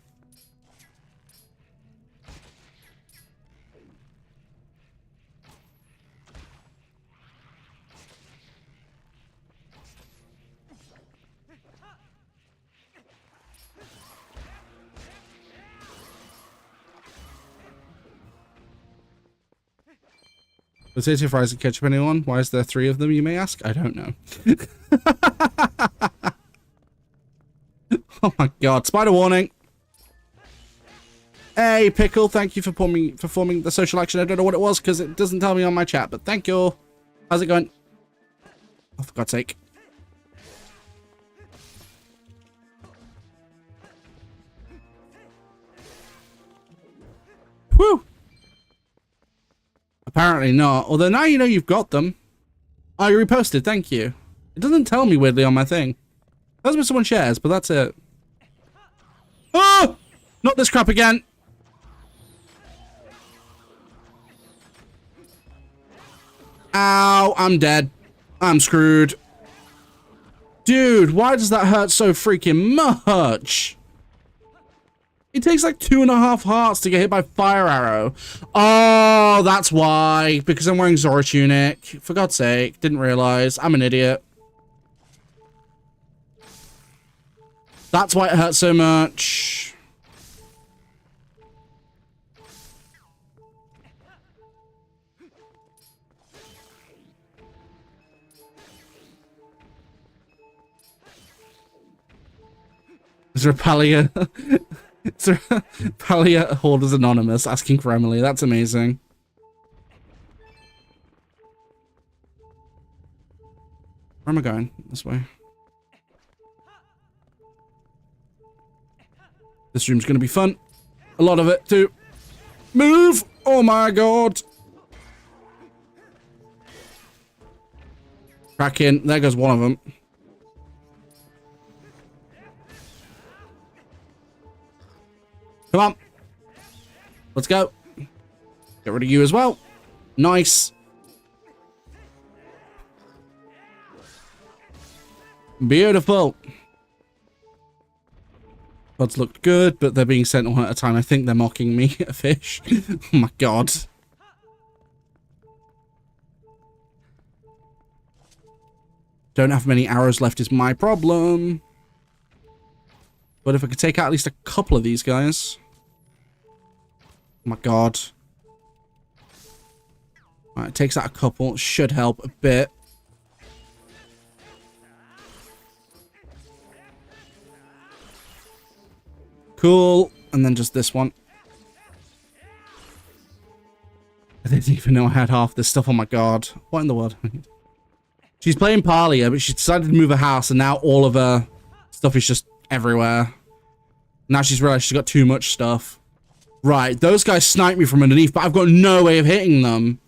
Potato fries and ketchup, anyone? Why is there 3 of them, you may ask? I don't know. Oh my god. Spider warning. Hey, Pickle, thank you for forming the social action. I don't know what it was because it doesn't tell me on my chat, but thank you. How's it going? Oh, for God's sake. Whew. Apparently not. Although now you know you've got them. Oh, you reposted. Thank you. It doesn't tell me weirdly on my thing. That's when someone shares, but that's it. Oh! Not this crap again. Ow, I'm dead. I'm screwed. Dude, why does that hurt so freaking much? It takes like 2.5 hearts to get hit by fire arrow. Oh, that's why. Because I'm wearing Zora tunic. For God's sake, didn't realize. I'm an idiot. That's why it hurts so much. Is there a Palia? Is there a Palia Hoarders Anonymous asking for Emily? That's amazing. Where am I going? This way. This room's gonna be fun. A lot of it, too. Move! Oh my god! Crack in. There goes one of them. Come on. Let's go. Get rid of you as well. Nice. Beautiful. Pods looked good, but they're being sent one at a time. I think they're mocking me, a fish. Oh my god. Don't have many arrows left is my problem. But if I could take out at least a couple of these guys. Oh my god. Alright, it takes out a couple. Should help a bit. Cool. And then just this one. I didn't even know I had half this stuff. Oh my god. What in the world? She's playing Palia, but she decided to move her house, and now all of her stuff is just everywhere. Now she's realized she's got too much stuff. Right, those guys snipe me from underneath, but I've got no way of hitting them.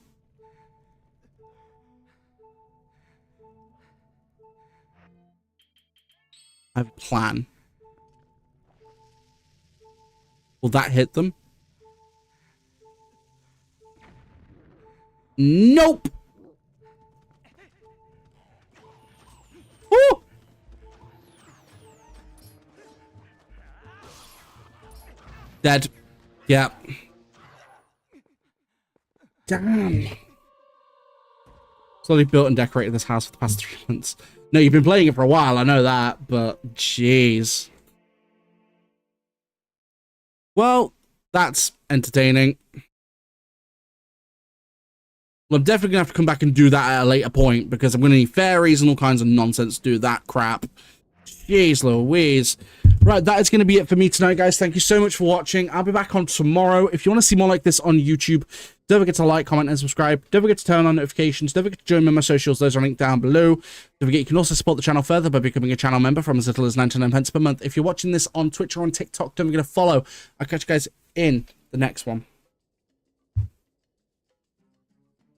I have a plan. Will that hit them? Nope. Woo! Dead. Yeah. Damn. Slowly built and decorated this house for the past 3 months. No, you've been playing it for a while, I know that, but jeez. Well, that's entertaining. Well, I'm definitely gonna have to come back and do that at a later point because I'm gonna need fairies and all kinds of nonsense to do that crap. Jeez Louise. Right, that is going to be it for me tonight, guys. Thank you so much for watching. I'll be back on tomorrow. If you want to see more like this on YouTube, don't forget to like, comment, and subscribe. Don't forget to turn on notifications. Don't forget to join me on my socials. Those are linked down below. Don't forget you can also support the channel further by becoming a channel member from as little as 99p per month. If you're watching this on Twitch or on TikTok, don't forget to follow. I'll catch you guys in the next one.